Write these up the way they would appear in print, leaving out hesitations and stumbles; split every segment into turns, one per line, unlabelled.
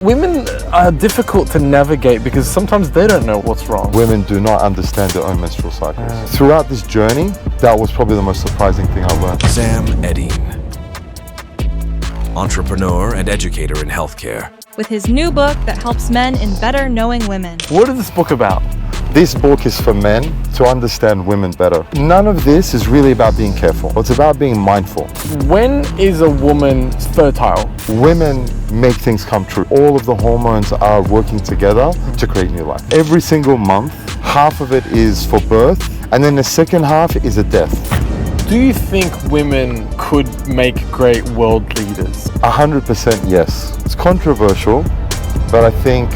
Women are difficult to navigate because sometimes they don't know what's wrong.
Women do not understand their own menstrual cycles. Throughout this journey, that was probably the most surprising thing I learned.
Sam Eddine, entrepreneur and educator in healthcare.
With his new book that helps men in better knowing women.
What is this book about?
This book is for men to understand women better. None of this is really about being careful. It's about being mindful.
When is a woman fertile?
Women make things come true. All of the hormones are working together to create new life. Every single month, half of it is for birth, and then the second half is a death.
Do you think women could make great world leaders?
100% yes. It's controversial, but I think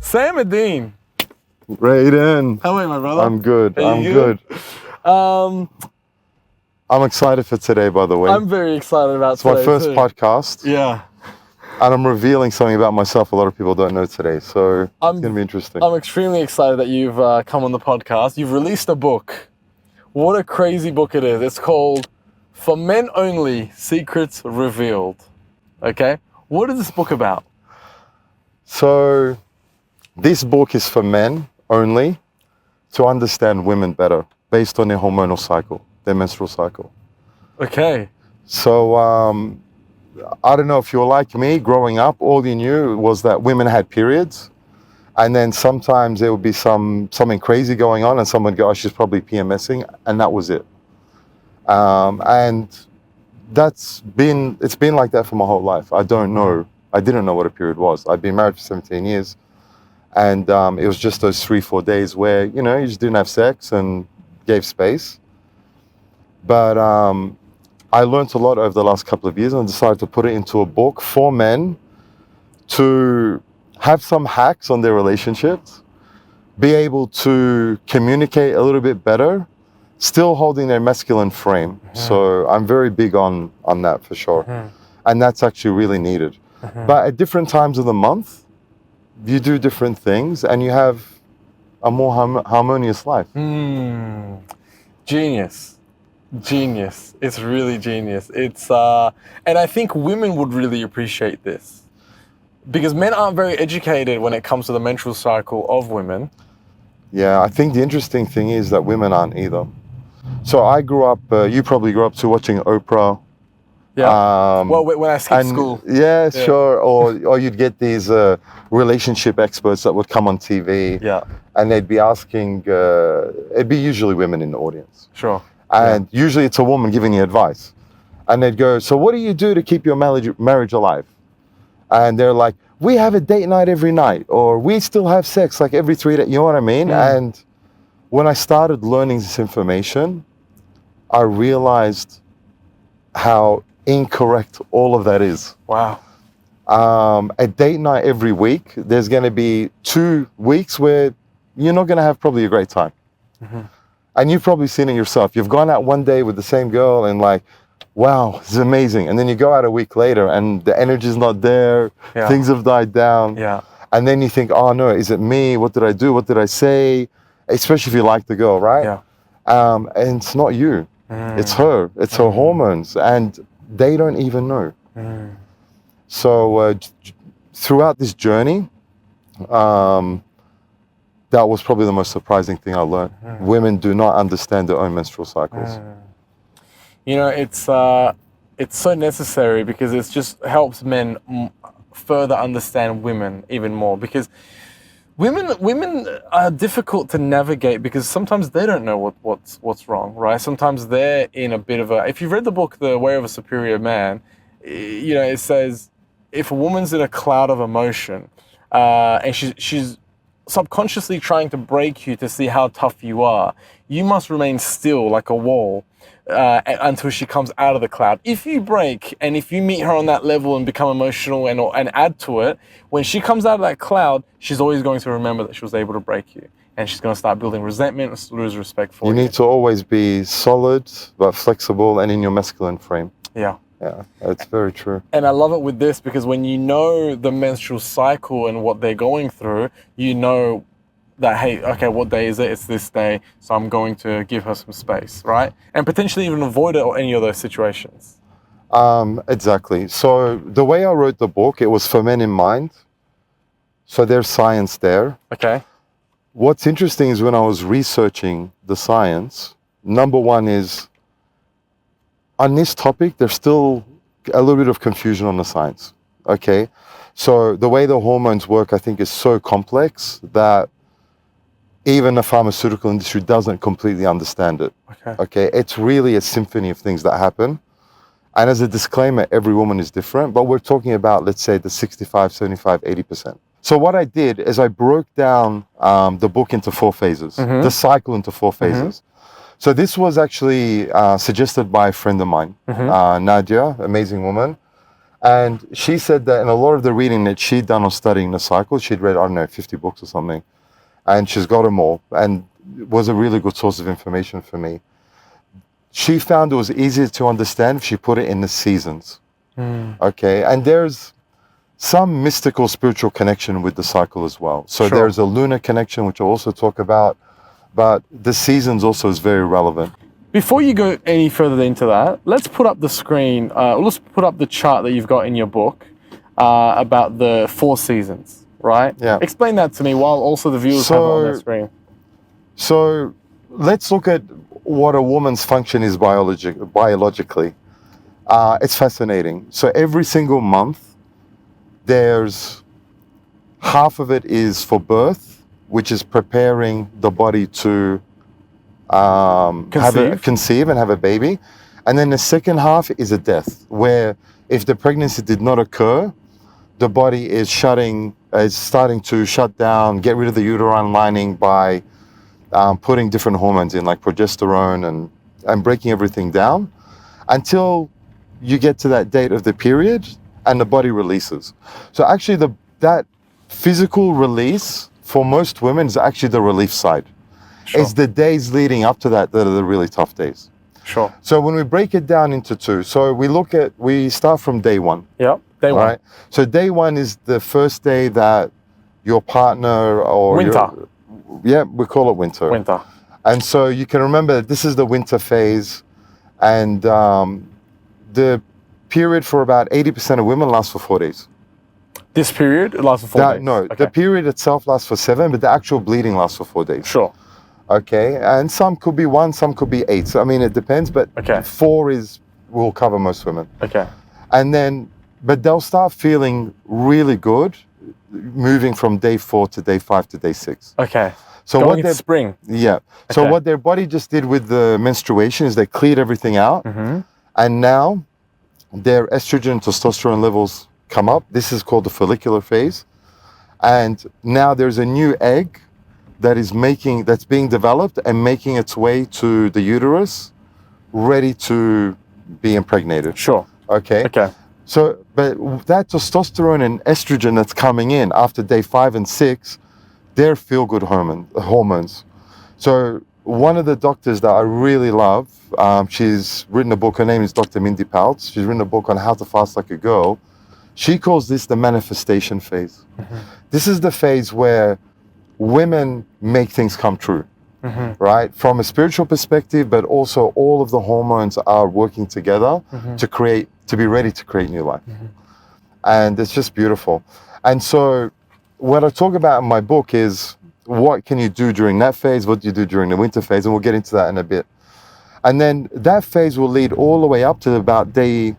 Sam Eddine.
Radin.
How are you, my brother?
I'm good.
Are
I'm
you
good.
good?
I'm excited for today, by the way.
I'm very excited about
It's my
today
first
too.
podcast,
Yeah.
and I'm revealing something about myself a lot of people don't know today, so it's
I'm-
going to be interesting.
I'm extremely excited that you've come on the podcast. You've released a book. What a crazy book it is. It's called For Men Only, Secrets Revealed. Okay? What is this book about?
So, this book is for men only to understand women better based on their hormonal cycle, their menstrual cycle.
Okay.
So, I don't know if you're like me, growing up, all you knew was that women had periods. And then sometimes there would be something crazy going on and someone would go, oh, she's probably PMSing, and that was it. And it's been like that for my whole life. I didn't know what a period was. I'd been married for 17 years. And it was just those 3-4 days where, you just didn't have sex and gave space. But I learned a lot over the last couple of years and decided to put it into a book for men to have some hacks on their relationships, be able to communicate a little bit better, still holding their masculine frame. Mm-hmm. So I'm very big on that for sure. Mm-hmm. And that's actually really needed. Mm-hmm. But at different times of the month, you do different things and you have a more harmonious life.
Genius. It's really genius. It's and I think women would really appreciate this because men aren't very educated when it comes to the menstrual cycle of women.
Yeah, I think the interesting thing is that women aren't either. So I grew up, you probably grew up to watching Oprah.
Yeah. Well, when I skipped school.
Yeah, sure. Or you'd get these relationship experts that would come on TV.
Yeah. And
they'd be asking, it'd be usually women in the audience.
Sure.
And usually it's a woman giving you advice. And they'd go, so what do you do to keep your marriage alive? And they're like, we have a date night every night, or we still have sex like every 3 days. You know what I mean? And when I started learning this information, I realized how incorrect all of that is.
Wow.
A date night every week, there's going to be 2 weeks where you're not going to have probably a great time. Mm-hmm. And you've probably seen it yourself. You've gone out one day with the same girl and like, wow, this is amazing. And then you go out a week later and the energy's not there. Yeah. Things have died down.
Yeah.
And then you think, oh no, is it me? What did I do? What did I say? Especially if you like the girl, right?
Yeah.
And it's not you. It's her. It's her hormones. And they don't even know. So throughout this journey, that was probably the most surprising thing I learned. Women do not understand their own menstrual cycles.
It's so necessary because it just helps men further understand women even more, because women are difficult to navigate because sometimes they don't know what's wrong, right? Sometimes they're in a bit of if you've read the book The Way of a Superior Man, it says if a woman's in a cloud of emotion and she's subconsciously trying to break you to see how tough you are, you must remain still like a wall until she comes out of the cloud. If you break and if you meet her on that level and become emotional and add to it, when she comes out of that cloud, she's always going to remember that she was able to break you. And she's going to start building resentment and lose respect for you.
You need to always be solid, but flexible and in your masculine frame.
Yeah.
Yeah, that's very true.
And I love it with this because when you know the menstrual cycle and what they're going through, you know that, hey, okay, what day is it? It's this day, so I'm going to give her some space, right? And potentially even avoid it or any of those situations.
Exactly. So the way I wrote the book, it was for men in mind. So there's science there.
Okay.
What's interesting is when I was researching the science, number one is on this topic, there's still a little bit of confusion on the science. Okay. So the way the hormones work, I think, is so complex that even the pharmaceutical industry doesn't completely understand it.
Okay.
Okay. It's really a symphony of things that happen. And as a disclaimer, every woman is different, but we're talking about, let's say, the 65, 75, 80%. So what I did is I broke down the book into 4 phases, the cycle into 4 phases. So this was actually suggested by a friend of mine, Nadia, amazing woman. And she said that in a lot of the reading that she'd done on studying the cycle, she'd read, I don't know, 50 books or something, and she's got them all, and it was a really good source of information for me. She found it was easier to understand if she put it in the seasons. Okay, and there's some mystical spiritual connection with the cycle as well. So
Sure.
there's a lunar connection, which I'll also talk about, but the seasons also is very relevant.
Before you go any further into that, let's put up the screen. Let's put up the chart that you've got in your book about the 4 seasons, right?
Yeah.
Explain that to me while also the viewers have it on their screen.
So let's look at what a woman's function is biologically. It's fascinating. So every single month, there's half of it is for birth, which is preparing the body to conceive and have a baby. And then the second half is a death, where if the pregnancy did not occur, the body is starting to shut down, get rid of the uterine lining by putting different hormones in, like progesterone, and breaking everything down until you get to that date of the period and the body releases. So actually that physical release for most women is actually the relief side.
Sure.
It's the days leading up to that are the really tough days.
Sure.
So when we break it down into 2, so we start from day 1.
Yep. Day 1.
Right? So day 1 is the first day that your partner or
Winter.
We call it winter.
Winter.
And so you can remember that this is the winter phase, and the period for about 80% of women lasts for 4 days.
This period lasts for 4 days?
No,
Okay.
the period itself lasts for 7, but the actual bleeding lasts for 4 days.
Sure.
Okay, and some could be 1, some could be 8. So I mean, it depends, but
Okay.
4 will cover most women.
Okay.
And then, but they'll start feeling really good, moving from day 4 to day 5 to day 6.
Okay.
So
Going into spring.
Yeah. So
Okay.
what their body just did with the menstruation is they cleared everything out, and now their estrogen and testosterone levels come up. This is called the follicular phase, and now there's a new egg that's being developed and making its way to the uterus, ready to be impregnated.
Sure.
Okay.
Okay.
So, but that testosterone and estrogen that's coming in after day 5 and 6, they're feel-good hormones. So one of the doctors that I really love, she's written a book, her name is Dr. Mindy Paltz. She's written a book on how to fast like a girl. She calls this the manifestation phase. This is the phase where women make things come true, right? From a spiritual perspective, but also all of the hormones are working together to be ready to create new life. And it's just beautiful. And so what I talk about in my book is what can you do during that phase, what do you do during the winter phase, and we'll get into that in a bit. And then that phase will lead all the way up to about day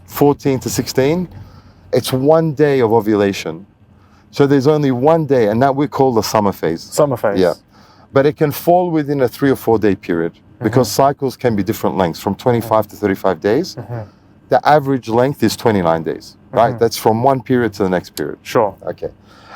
14 to 16. It's 1 day of ovulation. So there's only 1 day, and that we call the summer phase.
Summer phase.
Yeah. But it can fall within a 3 or 4 day period because cycles can be different lengths, from 25 to 35 days. The average length is 29 days, right? That's from one period to the next period.
Sure.
Okay.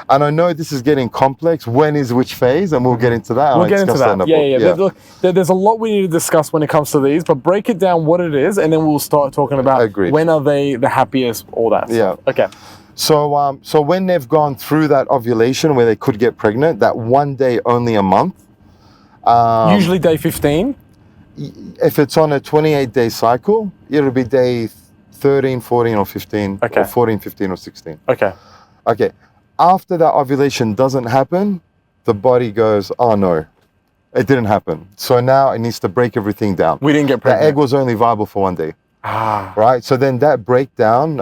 And I know this is getting complex. When is which phase? And we'll get into that.
We'll get into that. Yeah. There's a lot we need to discuss when it comes to these, but break it down what it is, and then we'll start talking about
Agreed.
when are they the happiest, all that stuff.
Yeah.
Okay.
So when they've gone through that ovulation where they could get pregnant, that 1 day only a month.
Usually day 15.
If it's on a 28-day cycle, it'll be day 13, 14, or 15,
Okay.
or 14, 15, or 16.
Okay.
Okay. After that ovulation doesn't happen, the body goes, oh no, it didn't happen. So now it needs to break everything down.
We didn't get
The egg
pregnant.
was only viable for 1 day. right? So then that breakdown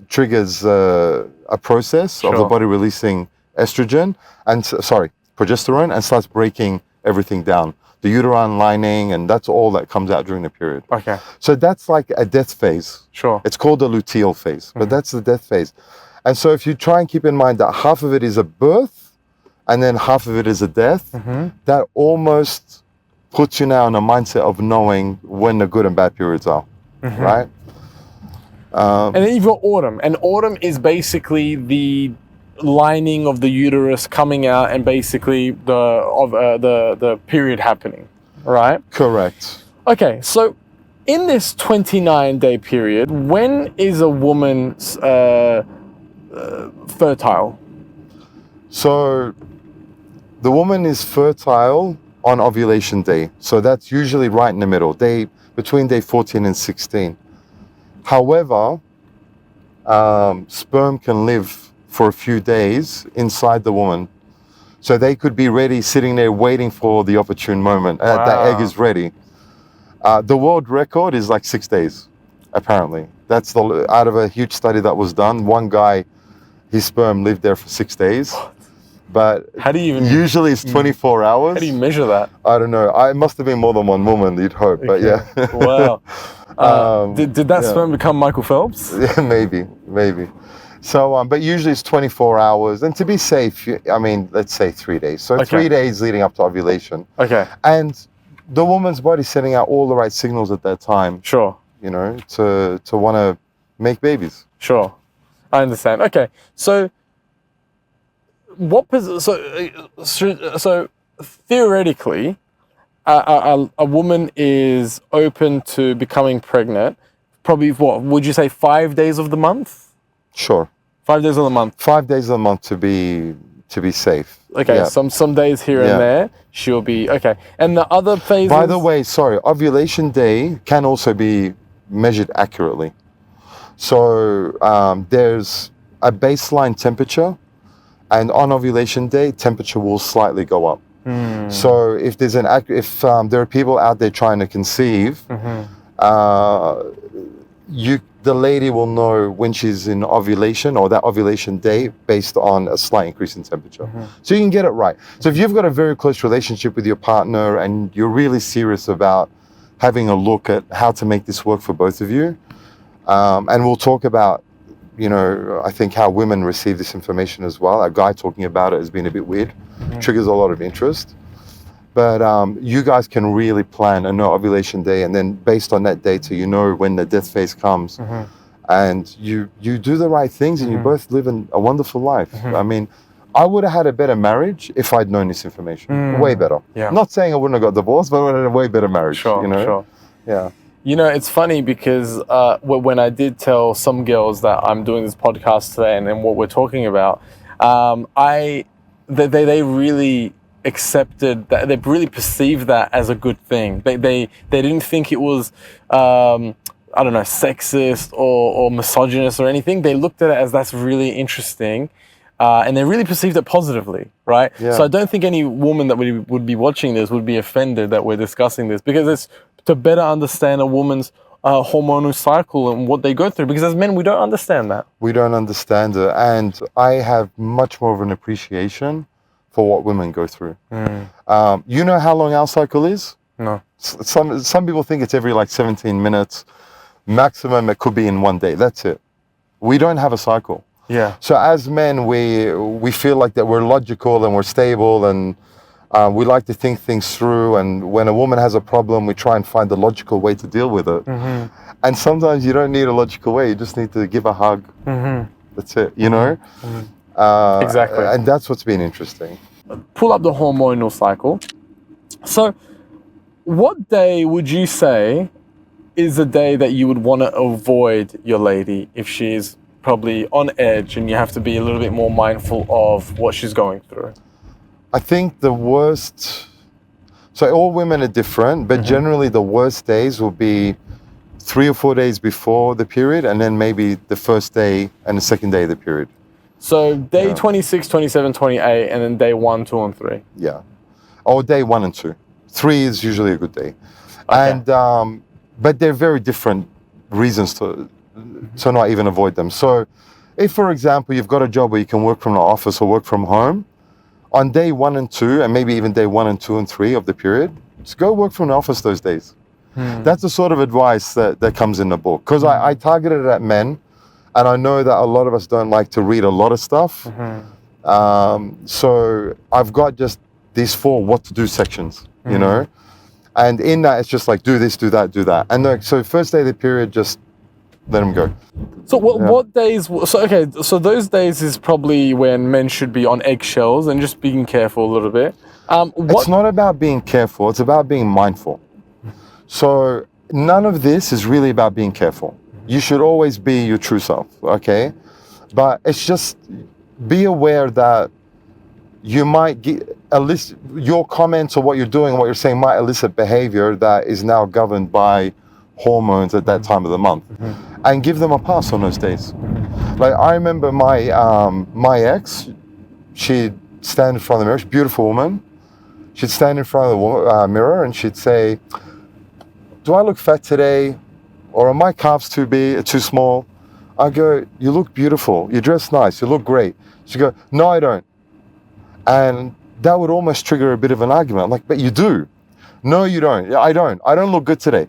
triggers a process of the
Sure.
body releasing estrogen and progesterone, and starts breaking everything down, the uterine lining, and that's all that comes out during the period.
Okay.
So that's like a death phase.
Sure.
It's called the luteal phase, but that's the death phase. And so if you try and keep in mind that half of it is a birth and then half of it is a death, that almost puts you now in a mindset of knowing when the good and bad periods are, right?
And then you've got autumn, and autumn is basically the lining of the uterus coming out, and basically the period happening, right?
Correct.
Okay, so in this 29-day period, when is a woman fertile?
So the woman is fertile on ovulation day. So that's usually right in the middle, between day 14 and 16. However, sperm can live for a few days inside the woman. So they could be ready, sitting there waiting for the opportune moment. That egg is ready. The world record is like 6 days, apparently. That's out of a huge study that was done. One guy, his sperm lived there for 6 days. But
How do you even,
usually it's 24 hours.
how do you measure that?
I don't know. It must have been more than one woman, you'd hope. But yeah.
Wow. Did that sperm become Michael Phelps?
Yeah, maybe. So, but usually it's 24 hours. And to be safe, I mean, let's say 3 days. So 3 days leading up to ovulation.
Okay.
And the woman's body's sending out all the right signals at that time,
Sure.
you know, to want to make babies.
Sure. I understand. Okay. So so theoretically, a woman is open to becoming pregnant probably, what would you say, 5 days of the month?
Sure.
5 days of the month.
5 days a month to be safe.
Okay,
Yeah.
some days here and there, she'll be, okay. And the other phases?
By the way, sorry, ovulation day can also be measured accurately. So there's a baseline temperature, and on ovulation day, temperature will slightly go up. So if there's there are people out there trying to conceive, the lady will know when she's in ovulation or that ovulation day based on a slight increase in temperature. So you can get it right. So if you've got a very close relationship with your partner and you're really serious about having a look at how to make this work for both of you, and we'll talk about, you know, I think how women receive this information as well. A guy talking about it has been a bit weird, triggers a lot of interest. But you guys can really plan a no ovulation day, and then based on that data, you know when the death phase comes, and you do the right things, and you both live a wonderful life. I mean, I would have had a better marriage if I'd known this information. Way better.
Yeah.
Not saying I wouldn't have got divorced, but I would have had a way better marriage.
Sure,
you know?
sure.
Yeah.
You know, it's funny because when I did tell some girls that I'm doing this podcast today and what we're talking about, they really accepted that, they really perceived that as a good thing. They didn't think it was I don't know, sexist or misogynist or anything. They looked at it as that's really interesting. And they really perceived it positively, right?
Yeah.
So I don't think any woman that would be watching this would be offended that we're discussing this, because it's to better understand a woman's hormonal cycle and what they go through. Because as men, we don't understand that.
We don't understand it. And I have much more of an appreciation for what women go through. You know how long our cycle is?
No.
Some people think it's every like 17 minutes. Maximum, it could be in one day. That's it. We don't have a cycle.
Yeah.
So as men, we feel like that we're logical and we're stable, and we like to think things through. And when a woman has a problem, we try and find the logical way to deal with it. And sometimes you don't need a logical way. You just need to give a hug. That's it, you know?
Exactly.
And that's what's been interesting.
Pull up the hormonal cycle. So what day would you say is a day that you would want to avoid your lady if she's probably on edge and you have to be a little bit more mindful of what she's going through?
I think the worst, so all women are different, but generally the worst days will be 3 or 4 days before the period, and then maybe the first day and the second day of the period.
So day 26, 27, 28, and then day 1, 2, and 3.
Yeah. Or day 1 and 2. 3 is usually a good day.
Okay.
And, but they're very different reasons to not even avoid them. So if, for example, you've got a job where you can work from the office or work from home, on day 1 and 2, and maybe even day 1 and 2 and 3 of the period, just go work from the office those days. That's the sort of advice that comes in the book. Because I targeted it at men, and I know that a lot of us don't like to read a lot of stuff. So I've got just these 4 what to do sections, you know? And in that, it's just like, do this, do that, do that. And so first day of the period, just let them go.
So what days? So those days is probably when men should be on eggshells and just being careful a little bit.
It's not about being careful. It's about being mindful. So none of this is really about being careful. You should always be your true self, okay? But it's just be aware that you might elicit your comments or what you're doing, what you're saying might elicit behavior that is now governed by hormones at that time of the month, and give them a pass on those days. Like I remember my ex, she'd stand in front of the mirror. She's a beautiful woman. She'd stand in front of the mirror and she'd say, "Do I look fat today? Or are my calves too big, too small?" I go, "You look beautiful. You dress nice. You look great." She'd go, "No, I don't." And that would almost trigger a bit of an argument. I'm like, "But you do." "No, you don't." "Yeah, I don't. I don't look good today."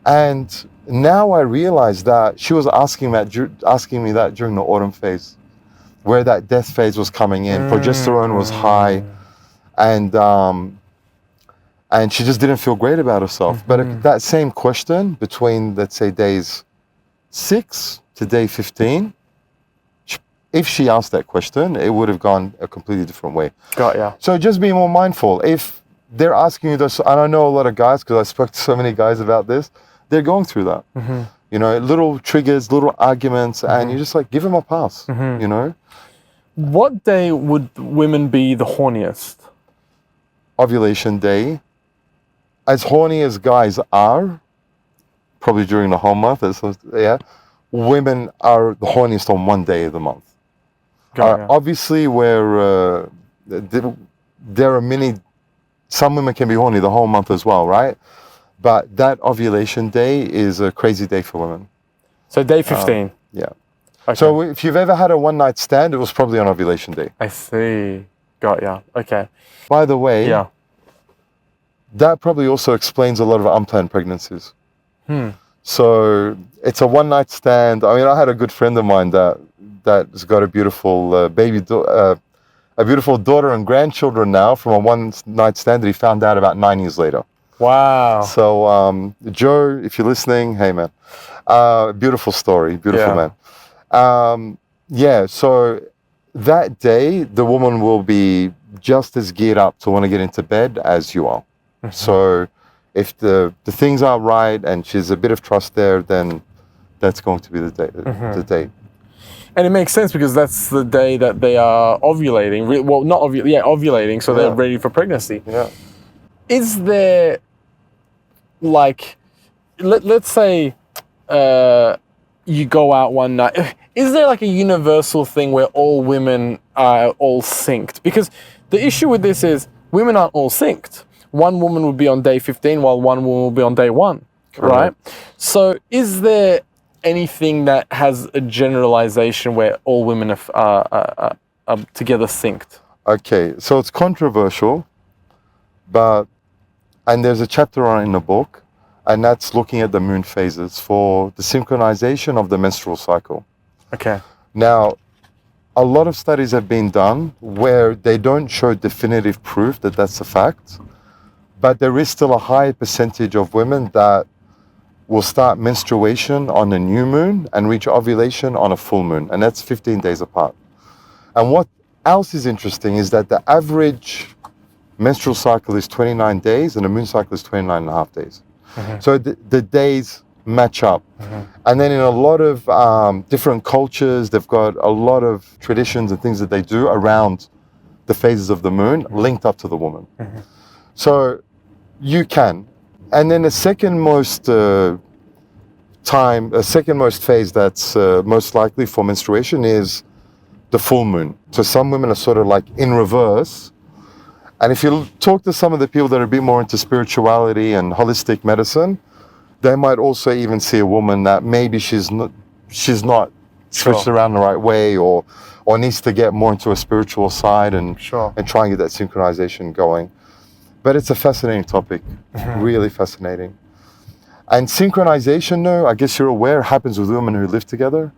And now I realize that she was asking me that during the autumn phase, where that death phase was coming in. Progesterone was high, and she just didn't feel great about herself. But that same question between, let's say, days 6 to day 15, if she asked that question, it would have gone a completely different way.
Got ya.
So just be more mindful. If they're asking you this, and I know a lot of guys, because I spoke to so many guys about this, they're going through that. You know, little triggers, little arguments, and you just like, give them a pass, you know?
What day would women be the horniest?
Ovulation day. As horny as guys are, probably during the whole month, women are the horniest on one day of the month. Obviously, where there are some women can be horny the whole month as well, right? But that ovulation day is a crazy day for women.
So day 15?
Yeah.
Okay.
So if you've ever had a one-night stand, it was probably on ovulation day.
I see. Got ya. Okay.
By the way,
Yeah.
that probably also explains a lot of unplanned pregnancies. So it's a one-night stand. I mean, I had a good friend of mine that's got a beautiful a beautiful daughter and grandchildren now from a one-night stand that he found out about 9 years later.
Wow.
So Joe, if you're listening, hey man, beautiful story, beautiful man. So that day, the woman will be just as geared up to want to get into bed as you are. So if the things are right and she's a bit of trust there, then that's going to be the day. The day.
And it makes sense because that's the day that they are ovulating. Well, not ovulating, so they're ready for pregnancy.
Yeah.
Is there, like, let's say you go out one night, is there like a universal thing where all women are all synced? Because the issue with this is women aren't all synced. One woman will be on day 15 while one woman will be on day 1, right? So is there anything that has a generalization where all women are together synced?
Okay, so it's controversial, and there's a chapter on it in the book, and that's looking at the moon phases for the synchronization of the menstrual cycle.
Okay.
Now, a lot of studies have been done where they don't show definitive proof that that's a fact, but there is still a high percentage of women that will start menstruation on a new moon and reach ovulation on a full moon, and that's 15 days apart. And what else is interesting is that the average menstrual cycle is 29 days and the moon cycle is 29 and a half days. So the days match up. And then in a lot of different cultures, they've got a lot of traditions and things that they do around the phases of the moon linked up to the woman. So you can. And then the second most phase that's most likely for menstruation is the full moon. So some women are sort of like in reverse. And if you talk to some of the people that are a bit more into spirituality and holistic medicine, they might also even see a woman that maybe she's not switched around the right way, or needs to get more into a spiritual side and try and get that synchronization going. But it's a fascinating topic, really fascinating. And synchronization, though, I guess you're aware, happens with women who live together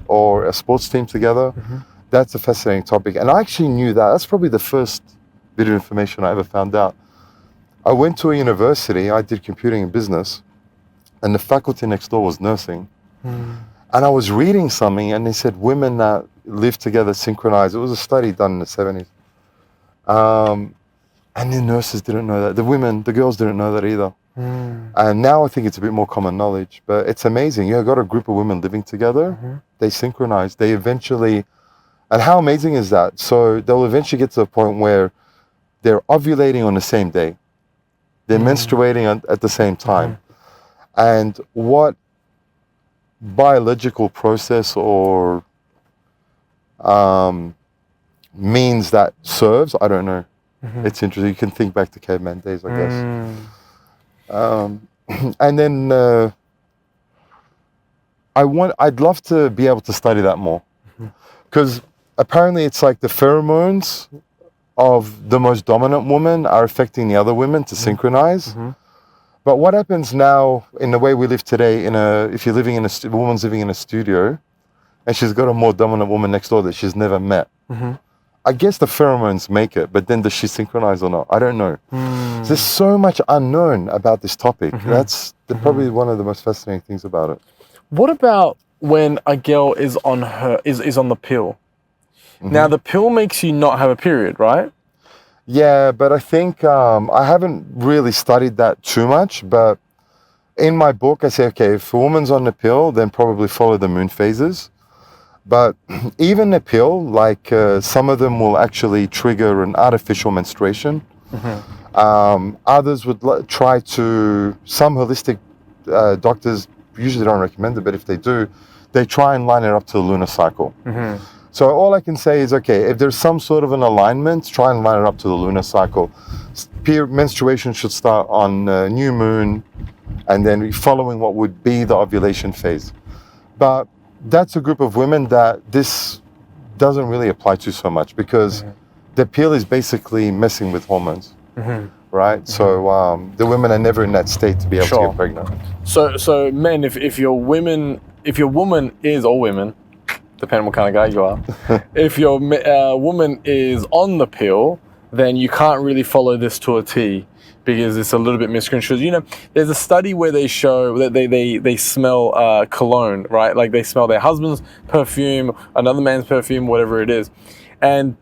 or a sports team together. That's a fascinating topic. And I actually knew that. That's probably the first bit of information I ever found out. I went to a university, I did computing and business, and the faculty next door was nursing. And I was reading something, and they said women that live together synchronize. It was a study done in the 70s. And the nurses didn't know that. The girls didn't know that either. And now I think it's a bit more common knowledge, but it's amazing. You've got a group of women living together, they synchronize, they eventually, and how amazing is that? So they'll eventually get to the point where they're ovulating on the same day. They're menstruating at the same time. And what biological process or means that serves, I don't know. It's interesting. You can think back to caveman days, I guess. And then I'd love to be able to study that more, because apparently it's like the pheromones of the most dominant woman are affecting the other women to synchronize. But what happens now in the way we live today, if you're living in a woman's living in a studio, and she's got a more dominant woman next door that she's never met. I guess the pheromones make it, but then does she synchronize or not? I don't know. So there's so much unknown about this topic. That's probably one of the most fascinating things about it.
What about when a girl is on the pill? Now the pill makes you not have a period, right?
Yeah, but I think I haven't really studied that too much, but in my book I say, okay, if a woman's on the pill, then probably follow the moon phases. But even the pill, like some of them will actually trigger an artificial menstruation. Others would try to, some holistic doctors usually don't recommend it, but if they do, they try and line it up to the lunar cycle. So all I can say is, okay, if there's some sort of an alignment, try and line it up to the lunar cycle. Menstruation should start on new moon, and then following what would be the ovulation phase. But that's a group of women that this doesn't really apply to so much, because the pill is basically messing with hormones, right? So the women are never in that state to be able to get pregnant.
So men, if your woman is, or women, depending what kind of guy you are, if your woman is on the pill, then you can't really follow this to a T, because it's a little bit misconstrued. You know, there's a study where they show that they smell cologne, right? Like they smell their husband's perfume, another man's perfume, whatever it is. And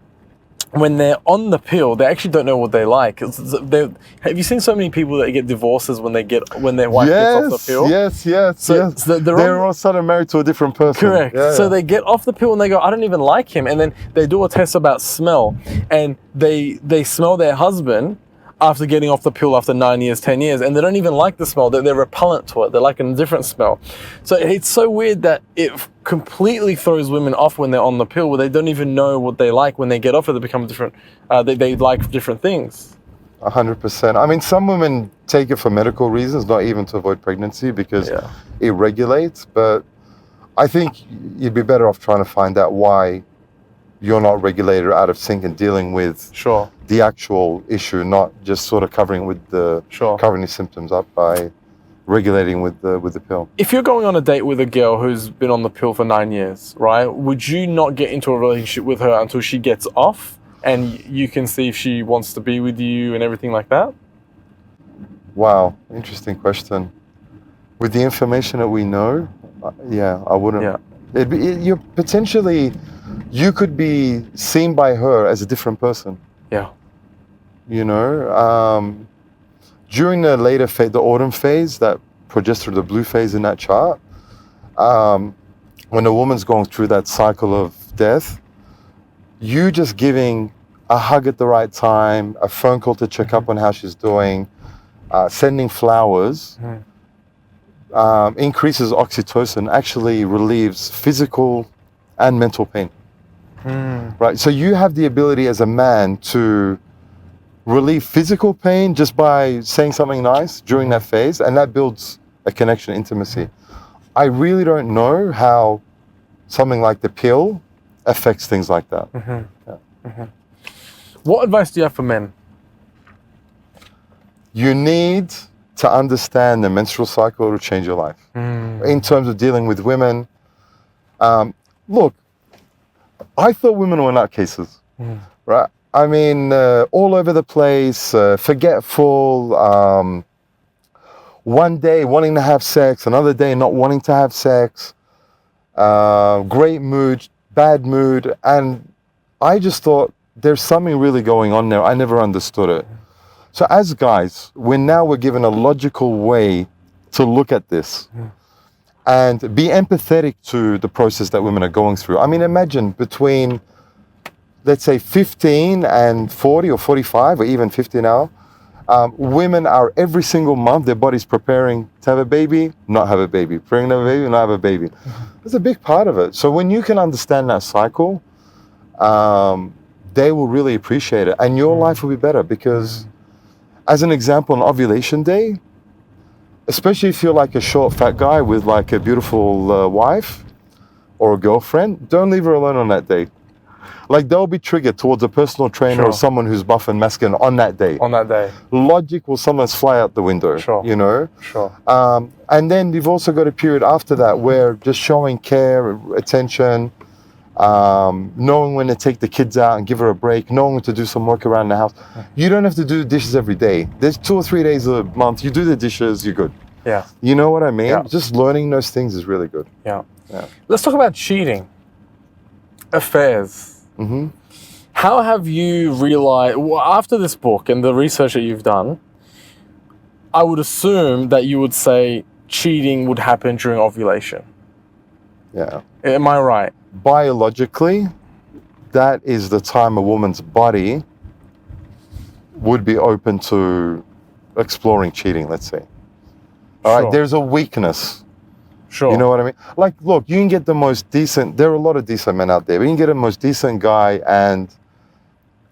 when they're on the pill, they actually don't know what they like. Have you seen so many people that get divorces when their wife gets off the pill?
Yes.
So
they're all suddenly married to a different person.
Correct. So they get off the pill and they go, I don't even like him. And then they do a test about smell, and they smell their husband after getting off the pill after 9 years, 10 years, and they don't even like the smell. They're repellent to it. They like a different smell. So it's so weird that it completely throws women off when they're on the pill, where they don't even know what they like. When they get off it, they become different. They like different things.
100%. I mean, some women take it for medical reasons, not even to avoid pregnancy, because it regulates. But I think you'd be better off trying to find out why you're not regulated or out of sync and dealing with the actual issue, not just sort of covering the symptoms up by regulating with the pill.
If you're going on a date with a girl who's been on the pill for 9 years, right? Would you not get into a relationship with her until she gets off, and you can see if she wants to be with you and everything like that?
Wow, interesting question. With the information that we know, I wouldn't. You're potentially, you could be seen by her as a different person.
Yeah.
You know, during the later phase, the autumn phase, that progesterone, the blue phase in that chart, when a woman's going through that cycle of death, you just giving a hug at the right time, a phone call to check up on how she's doing, sending flowers, increases oxytocin, actually relieves physical and mental pain. Right? So you have the ability as a man to relieve physical pain just by saying something nice during that phase, and that builds a connection, intimacy. I really don't know how something like the pill affects things like that.
What advice do you have for men?
You need to understand the menstrual cycle to change your life. In terms of dealing with women, look, I thought women were nutcases, right? I mean, all over the place, forgetful, one day wanting to have sex, another day not wanting to have sex, great mood, bad mood. And I just thought there's something really going on there. I never understood it. So as guys, we're given a logical way to look at this and be empathetic to the process that women are going through. I mean, imagine between, let's say 15 and 40 or 45 or even 50 now, women are every single month, their body's preparing to have a baby, not have a baby, preparing to have a baby, not have a baby. That's a big part of it. So when you can understand that cycle, they will really appreciate it and your life will be better because, as an example, on ovulation day, especially if you're like a short, fat guy with like a beautiful wife or a girlfriend, don't leave her alone on that day. Like they'll be triggered towards a personal trainer or someone who's buff and masculine on that day.
On that day.
Logic will sometimes fly out the window, you know? And then you've also got a period after that where just showing care, attention, knowing when to take the kids out and give her a break, knowing when to do some work around the house. You don't have to do the dishes every day. There's 2 or 3 days a month. You do the dishes, you're good.
Yeah.
You know what I mean?
Yeah.
Just learning those things is really good.
Yeah. Let's talk about cheating. Affairs. How have you realized, well, after this book and the research that you've done, I would assume that you would say cheating would happen during ovulation.
Yeah.
Am I right?
Biologically, that is the time a woman's body would be open to exploring cheating, let's say. All right, there's a weakness.
Sure.
You know what I mean? Like, look, you can get the most decent, there are a lot of decent men out there, but you can get a most decent guy and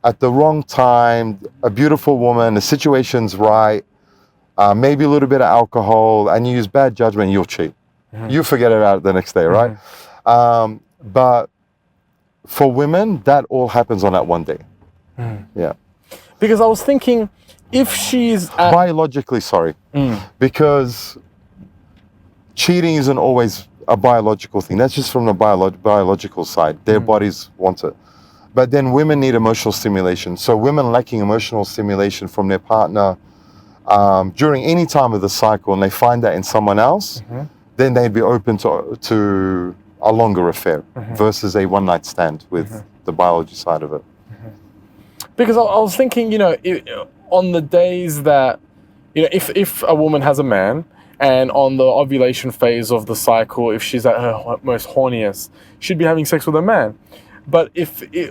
at the wrong time, a beautiful woman, the situation's right, maybe a little bit of alcohol, and you use bad judgment, you'll cheat. You forget about it the next day, right? But for women, that all happens on that one day. Yeah.
Because I was thinking, if she's
biologically, sorry, because cheating isn't always a biological thing. That's just from the biological side. Their bodies want it. But then women need emotional stimulation. So women lacking emotional stimulation from their partner during any time of the cycle, and they find that in someone else, then they'd be open to a longer affair versus a one-night stand with the biology side of it.
Because I was thinking, you know, on the days that, you know, if a woman has a man, and on the ovulation phase of the cycle, if she's at her most horniest, she'd be having sex with a man. But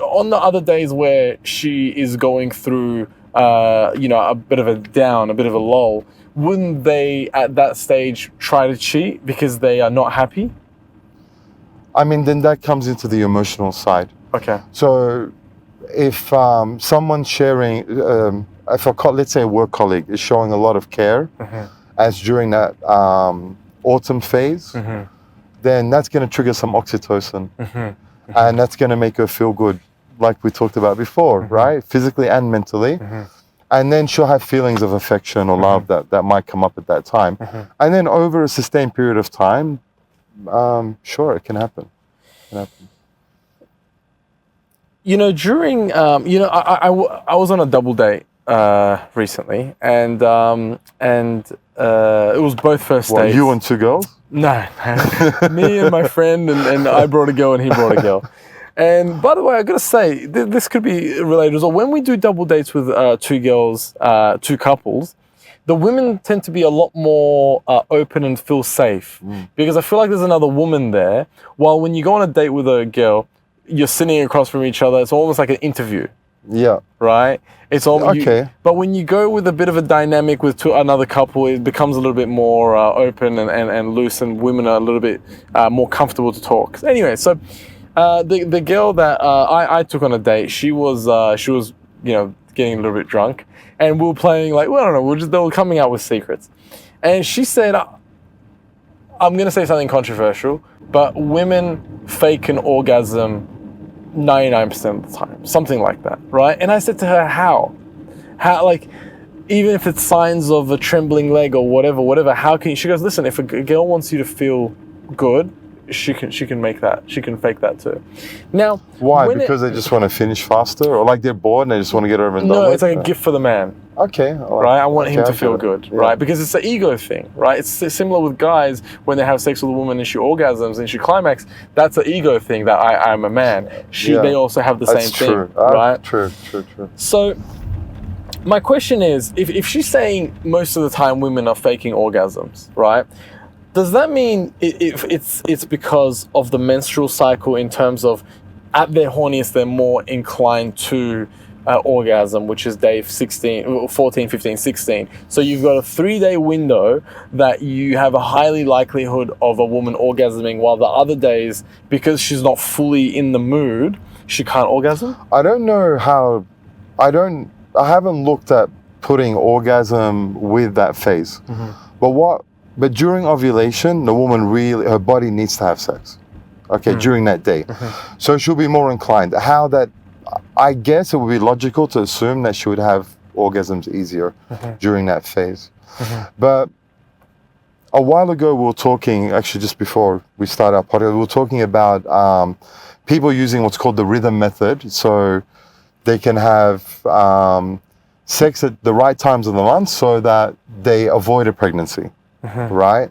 on the other days where she is going through, you know, a bit of a down, a bit of a lull, wouldn't they at that stage try to cheat because they are not happy?
I mean, then that comes into the emotional side.
Okay.
So if someone's sharing, let's say a work colleague is showing a lot of care, as during that autumn phase, then that's going to trigger some oxytocin. And that's going to make her feel good, like we talked about before, right? Physically and mentally. And then she'll have feelings of affection or love that might come up at that time. And then over a sustained period of time, sure, it can happen.
You know, during, you know, I was on a double date recently, and it was both first dates.
You and 2 girls?
No, me and my friend, and I brought a girl and he brought a girl. And by the way, I gotta say, this could be related as well. When we do double dates with 2 girls, 2 couples, the women tend to be a lot more open and feel safe because I feel like there's another woman there. While when you go on a date with a girl, you're sitting across from each other. It's almost like an interview.
Yeah.
Right? It's all
okay.
But when you go with a bit of a dynamic with another couple, it becomes a little bit more open and loose, and women are a little bit more comfortable to talk. Anyway, so the girl that I took on a date, she was you know, getting a little bit drunk, and we were playing like, well, I don't know, they were coming out with secrets, and she said, I'm going to say something controversial, but women fake an orgasm 99% of the time, something like that, right? And I said to her, how, like, even if it's signs of a trembling leg or whatever, how can you? She goes, listen, if a girl wants you to feel good, she can make that. She can fake that too. Now,
Why? Because they just want to finish faster, or like they're bored and they just want to get over and done
no,
with?
it's like a gift for the man.
Okay.
Right, I want him to
I
feel
get it.
good,
Yeah.
right? Because it's an ego thing, right? It's similar with guys when they have sex with a woman and she orgasms and she climax. That's an ego thing that I'm a man. They also have the
That's
same
true.
thing, right?
True.
So my question is, if she's saying most of the time women are faking orgasms, right? Does that mean it's because of the menstrual cycle in terms of at their horniest they're more inclined to orgasm, which is day 16, 14, 15, 16. So you've got a 3-day window that you have a highly likelihood of a woman orgasming, while the other days, because she's not fully in the mood, she can't orgasm?
I don't know how. I haven't looked at putting orgasm with that phase. But during ovulation, the woman her body needs to have sex. Okay, during that day. So she'll be more inclined. I guess it would be logical to assume that she would have orgasms easier during that phase. But a while ago, we were talking, actually just before we started our podcast, we were talking about people using what's called the rhythm method. So they can have sex at the right times of the month so that they avoid a pregnancy, right?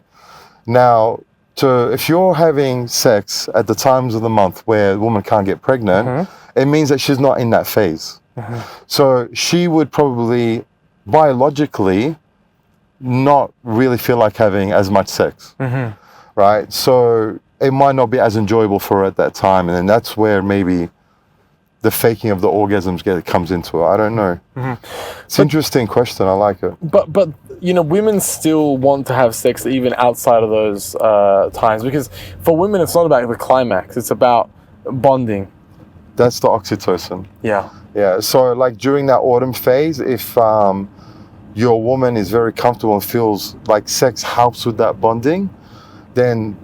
Now, if you're having sex at the times of the month where a woman can't get pregnant, it means that she's not in that phase. So she would probably biologically not really feel like having as much sex, right? So it might not be as enjoyable for her at that time. And then that's where maybe the faking of the orgasms comes into it. I don't know. It's an interesting question. I like it.
But you know, women still want to have sex even outside of those times, because for women it's not about the climax, it's about bonding.
That's the oxytocin.
Yeah.
Yeah. So like during that autumn phase, if your woman is very comfortable and feels like sex helps with that bonding, then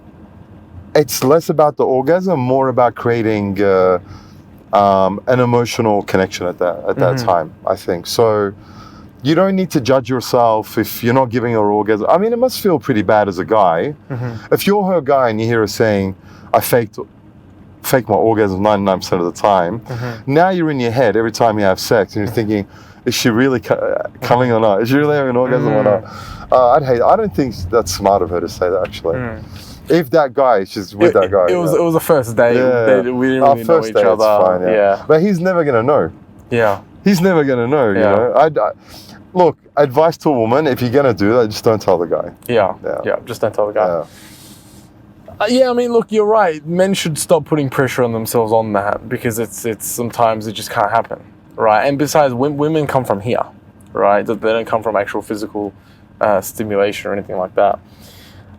it's less about the orgasm, more about creating an emotional connection at that time, I think. So you don't need to judge yourself if you're not giving her orgasm. I mean, it must feel pretty bad as a guy. If you're her guy and you hear her saying, I faked my orgasm 99% of the time, now you're in your head every time you have sex and you're thinking, is she really coming or not? Is she really having an orgasm or not? I don't think that's smart of her to say that, actually. If that guy, she's with that guy.
It was the first day.
Yeah.
We didn't really know each other.
Fine, yeah. But he's never going to know.
Yeah.
He's never going to know, you know. Look, advice to a woman, if you're going to do that, just don't tell the guy.
Yeah, just don't tell the guy.
Yeah.
I mean, look, you're right. Men should stop putting pressure on themselves on that, because it's sometimes it just can't happen, right? And besides, women come from here, right? They don't come from actual physical stimulation or anything like that.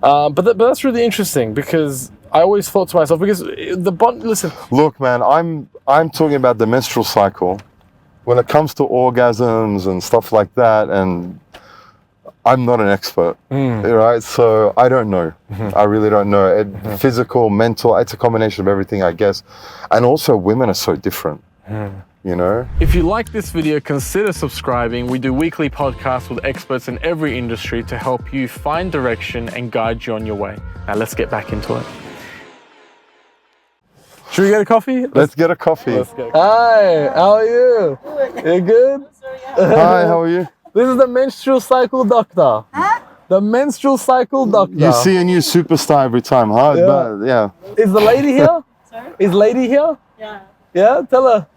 But that's really interesting, because I always thought to myself, because listen.
Look, man, I'm talking about the menstrual cycle. When it comes to orgasms and stuff like that, and I'm not an expert, right? So I don't know. I really don't know. Physical, mental, it's a combination of everything, I guess. And also, women are so different. You know?
If you like this video, consider subscribing. We do weekly podcasts with experts in every industry to help you find direction and guide you on your way. Now let's get back into it. Should we get a coffee?
Let's get a coffee.
Let's go. Hi, how are you? You good?
Hi, how are you?
This is the menstrual cycle doctor. The menstrual cycle doctor.
You see a new superstar every time, huh?
Yeah.
But, yeah.
Is the lady here?
Sorry?
Is lady here?
Yeah.
Yeah, tell her.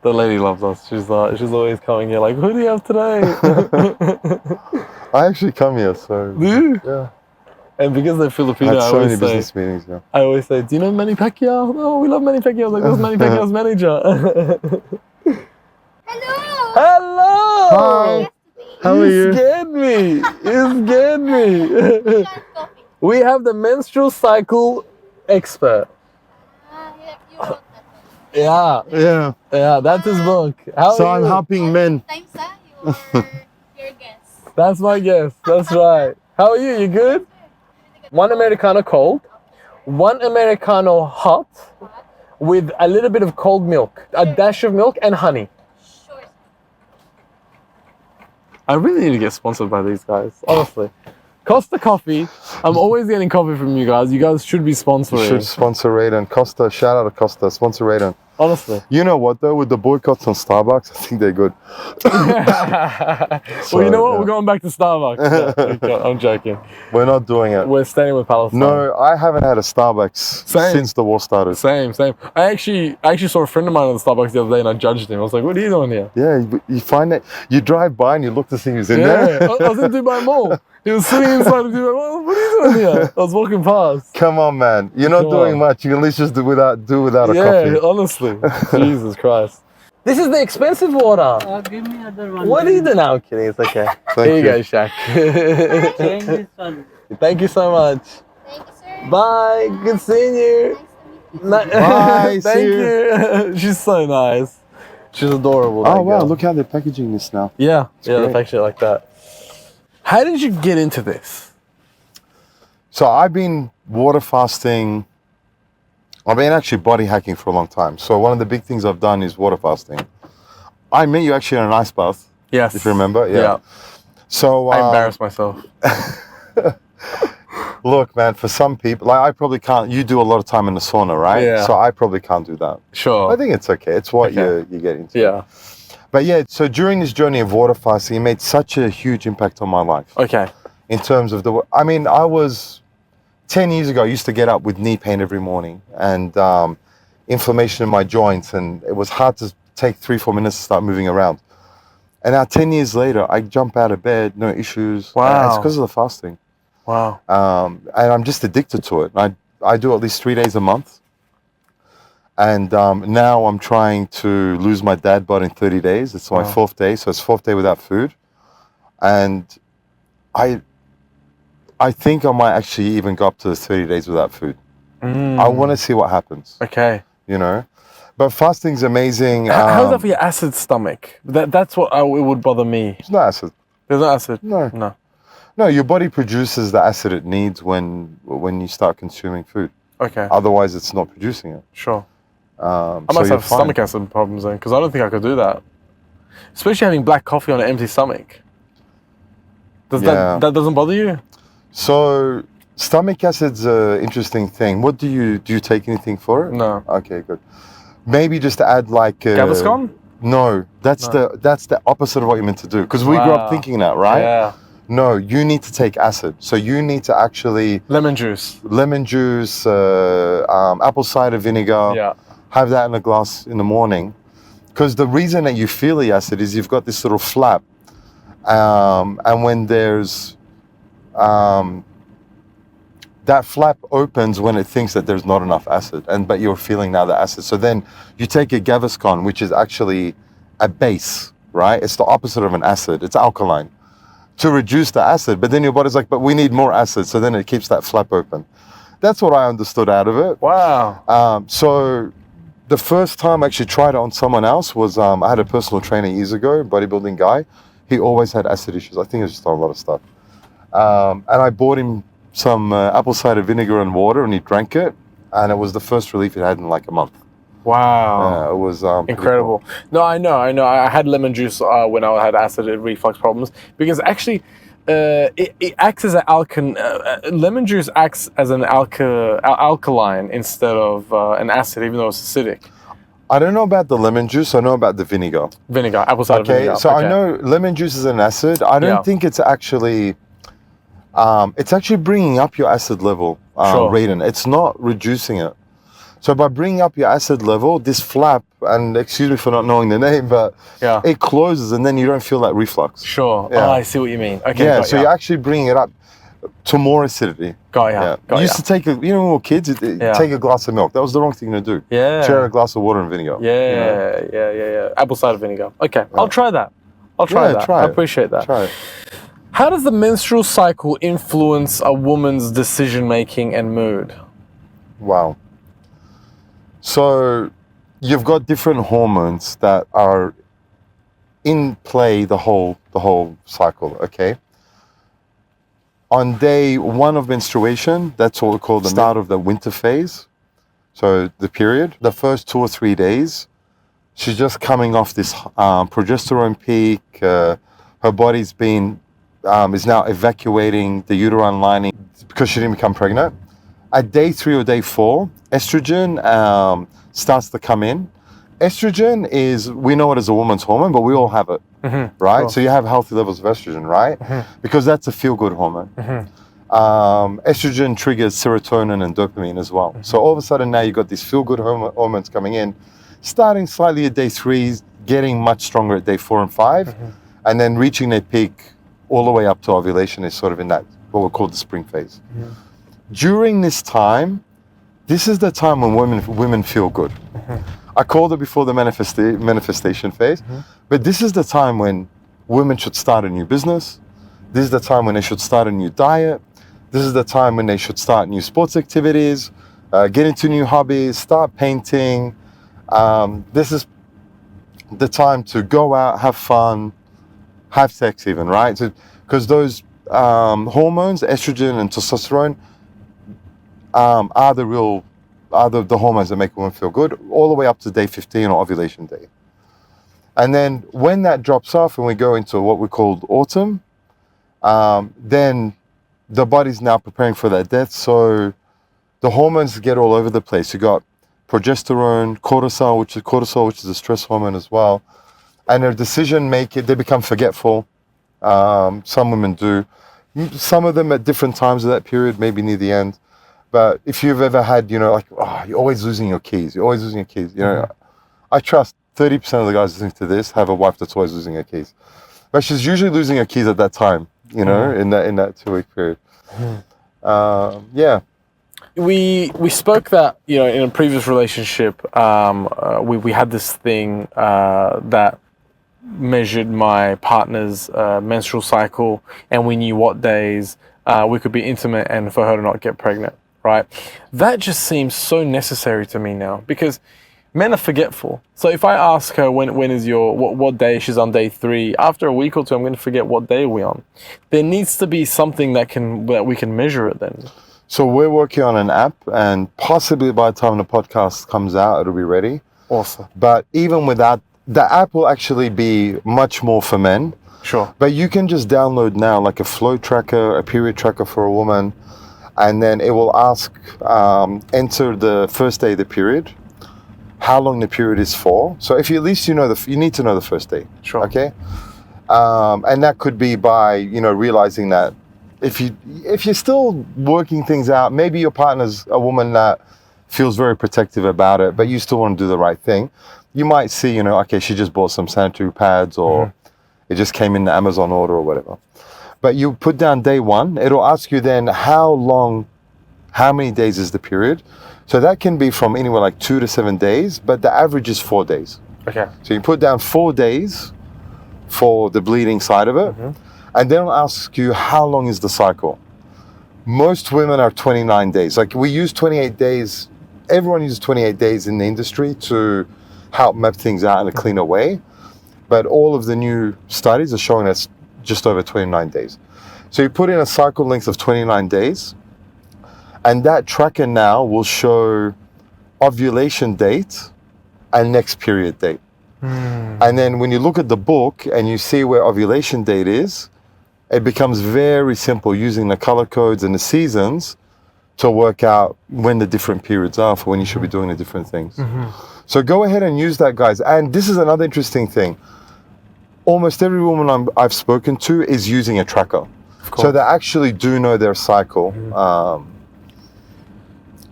The lady loves us. She's always coming here like, who do you have today?
I actually come here, so.
Do you?
Yeah.
And because they're Filipino,
I had so many
I
business meetings, yeah.
always say, do you know Manny Pacquiao? Oh, we love Manny Pacquiao. Like, that's Manny Pacquiao's manager.
Hello!
Hello!
Hi. How are you?
You scared me. You scared me. We have the menstrual cycle expert.
You wrote that one.
Yeah.
Yeah.
That's his book. How
So
are
I'm
you?
helping men.
Times your guess.
That's my guess. That's right. How are you? You good? 1 Americano cold, 1 Americano hot, with a little bit of cold milk, a dash of milk and honey.
Sure.
I really need to get sponsored by these guys, honestly. Costa Coffee. I'm always getting coffee from you guys. You guys should be sponsoring.
Should sponsor Radin. Costa, shout out to Costa, sponsor Radin.
Honestly.
You know what though, with the boycotts on Starbucks, I think they're good.
Well, you know what?
yeah.
We're going back to Starbucks. No, I'm joking.
We're not doing it.
We're staying with Palestine.
No, I haven't had a Starbucks
Same.
since the war started.
Same. I actually saw a friend of mine at the Starbucks the other day and I judged him. I was like, what are you doing here?
Yeah, you find that, you drive by and you look to see who's in
Yeah,
there.
I was in Dubai Mall. He was sitting inside of Dubai Mall. What are you doing here? I was walking past.
Come on, man. You're not
Come
doing
on.
much. You can at least just do without a
Yeah,
coffee.
honestly. Jesus Christ. This is the expensive water.
Give me other one.
What are you doing now? I'm kidding. It's okay. Here you go, Shaq.
Change this one.
Thank you so much.
Thank you, sir.
Bye. Good seeing you.
Nice to meet you.
Bye,
Thank
see
you. She's so nice. She's adorable.
Oh
that
wow,
girl.
look how they're packaging this now.
Yeah, they
great.
package it like that. How did you get into this?
So I've been water fasting. I've been actually body hacking for a long time. So one of the big things I've done is water fasting. I met you actually in an ice bath,
Yes.
if you remember.
Yeah.
So
I embarrassed myself.
look, man, for some people, like I probably can't. You do a lot of time in the sauna, right?
Yeah.
So I probably can't do that.
Sure.
I think it's okay. It's what
Okay.
you get into.
Yeah.
But yeah, so during this journey of water fasting, it made such a huge impact on my life.
Okay.
In terms of I mean, I was 10 years ago, I used to get up with knee pain every morning and inflammation in my joints, and it was hard to take 3-4 minutes to start moving around. And now 10 years later, I jump out of bed, no issues.
Wow.
And it's because of the fasting.
Wow.
And I'm just addicted to it. I do at least 3 days a month. And now I'm trying to lose my dad bod in 30 days. It's my
Wow.
4th day, so it's 4th day without food. And I think I might actually even go up to the 30 days without food. I want to see what happens,
Okay.
you know. But fasting's amazing.
How's that for your acid stomach? That's what it would bother me.
It's not acid.
There's no acid.
No.
No.
No, your body produces the acid it needs when you start consuming food.
Okay.
Otherwise, it's not producing it.
Sure. I
So
must
you're
have
fine.
stomach acid problems then, because I don't think I could do that. Especially having black coffee on an empty stomach. Does
Yeah.
that doesn't bother you?
So stomach acid's an interesting thing. What do you take anything for it?
No.
Okay, good. Maybe just add like
Gaviscon?
No, that's the opposite of what you're meant to do. Because we grew
Wow.
up thinking that, right?
Yeah.
No, you need to take acid. So you need to actually
Lemon juice.
lemon juice, apple cider vinegar.
Yeah.
Have that in a glass in the morning. Because the reason that you feel the acid is you've got this little flap, and when there's that flap opens when it thinks that there's not enough acid, but you're feeling now the acid. So then you take a Gaviscon, which is actually a base, right? It's the opposite of an acid. It's alkaline to reduce the acid. But then your body's like, but we need more acid. So then it keeps that flap open. That's what I understood out of it.
Wow.
So the first time I actually tried it on someone else was I had a personal trainer years ago, bodybuilding guy. He always had acid issues. I think it was just on a lot of stuff. And I bought him some apple cider vinegar and water, and he drank it, and it was the first relief it had in like a month.
Wow.
It was pretty
Incredible.
cool.
No, I know. I had lemon juice when I had acid reflux problems because actually it acts as an lemon juice acts as an alkaline instead of an acid, even though it's acidic.
I don't know about the lemon juice. I know about the vinegar.
Vinegar, apple cider
Okay,
vinegar.
so I know lemon juice is an acid. I don't
Yeah.
think it's actually. It's actually bringing up your acid level,
Sure.
Radin. It's not reducing it. So by bringing up your acid level, this flap, and excuse me for not knowing the name, but
Yeah.
it closes, and then you don't feel that reflux.
Sure.
Yeah.
Oh, I see what you mean. Okay.
Yeah,
got
so
ya.
you're actually bringing it up to more acidity.
Got ya.
Yeah.
Got
You
ya.
used to take when we were kids,
Yeah.
take a glass of milk. That was the wrong thing to do.
Yeah.
Share a glass of water and vinegar.
Yeah,
you know?
yeah. Apple cider vinegar. Okay, I'll try that. I'll try
Yeah,
that.
try
I
it.
appreciate that.
Try it.
How does the menstrual cycle influence a woman's decision making and mood?
Wow. So you've got different hormones that are in play the whole cycle, okay? On day 1 of menstruation, that's what we call the start of the winter phase. So the period, the first 2 or 3 days, she's just coming off this progesterone peak. Her body's is now evacuating the uterine lining because she didn't become pregnant. At day 3 or day 4, estrogen starts to come in. Estrogen we know it as a woman's hormone, but we all have it, right? Sure. So you have healthy levels of estrogen, right? Because that's a feel-good hormone. Estrogen triggers serotonin and dopamine as well. So all of a sudden now you've got these feel-good hormones coming in, starting slightly at day 3, getting much stronger at day 4 and 5, and then reaching their peak all the way up to ovulation is sort of in that, what we call the spring phase. During this time, this is the time when women feel good. I called it before the manifestation phase, but this is the time when women should start a new business. This is the time when they should start a new diet. This is the time when they should start new sports activities, get into new hobbies, start painting. This is the time to go out, have fun, have sex even, right? Because those hormones, estrogen and testosterone, are the hormones that make women feel good, all the way up to day 15 or ovulation day. And then when that drops off and we go into what we call autumn, then the body's now preparing for that death. So the hormones get all over the place. You got progesterone, cortisol, which is a stress hormone as well. And their decision making, they become forgetful. Some women do. Some of them at different times of that period, maybe near the end. But if you've ever had, you're always losing your keys. You're always losing your keys. I trust 30% of the guys listening to this have a wife that's always losing her keys. But she's usually losing her keys at that time, in that 2-week period. Yeah.
We spoke that, in a previous relationship, we had this thing that measured my partner's menstrual cycle, and we knew what days we could be intimate and for her to not get pregnant. Right? That just seems so necessary to me now, because men are forgetful. So if I ask her when is what day, she's on day 3, after a week or 2, I'm going to forget what day we're on. There needs to be something that we can measure it then.
So we're working on an app, and possibly by the time the podcast comes out, it'll be ready.
Awesome.
But even with that, the app will actually be much more for men.
Sure.
But you can just download now like a flow tracker, a period tracker for a woman. And then it will ask, enter the first day of the period, how long the period is for. So if you at least you need to know the first day.
Sure.
Okay. And that could be by realizing that if you're still working things out, maybe your partner's a woman that feels very protective about it, but you still want to do the right thing. You might see, okay, she just bought some sanitary pads, or it just came in the Amazon order or whatever. But you put down day 1, it'll ask you then how many days is the period. So that can be from anywhere like 2 to 7 days, but the average is 4 days.
Okay.
So you put down 4 days for the bleeding side of it, and then it'll ask you how long is the cycle. Most women are 29 days. Like we use 28 days, everyone uses 28 days in the industry to help map things out in a cleaner way. But all of the new studies are showing us just over 29 days. So you put in a cycle length of 29 days, and that tracker now will show ovulation date and next period date. And then when you look at the book and you see where ovulation date is, it becomes very simple using the color codes and the seasons to work out when the different periods are for when you should be doing the different things. So go ahead and use that, guys. And this is another interesting thing. Almost every woman I've spoken to is using a tracker. So they actually do know their cycle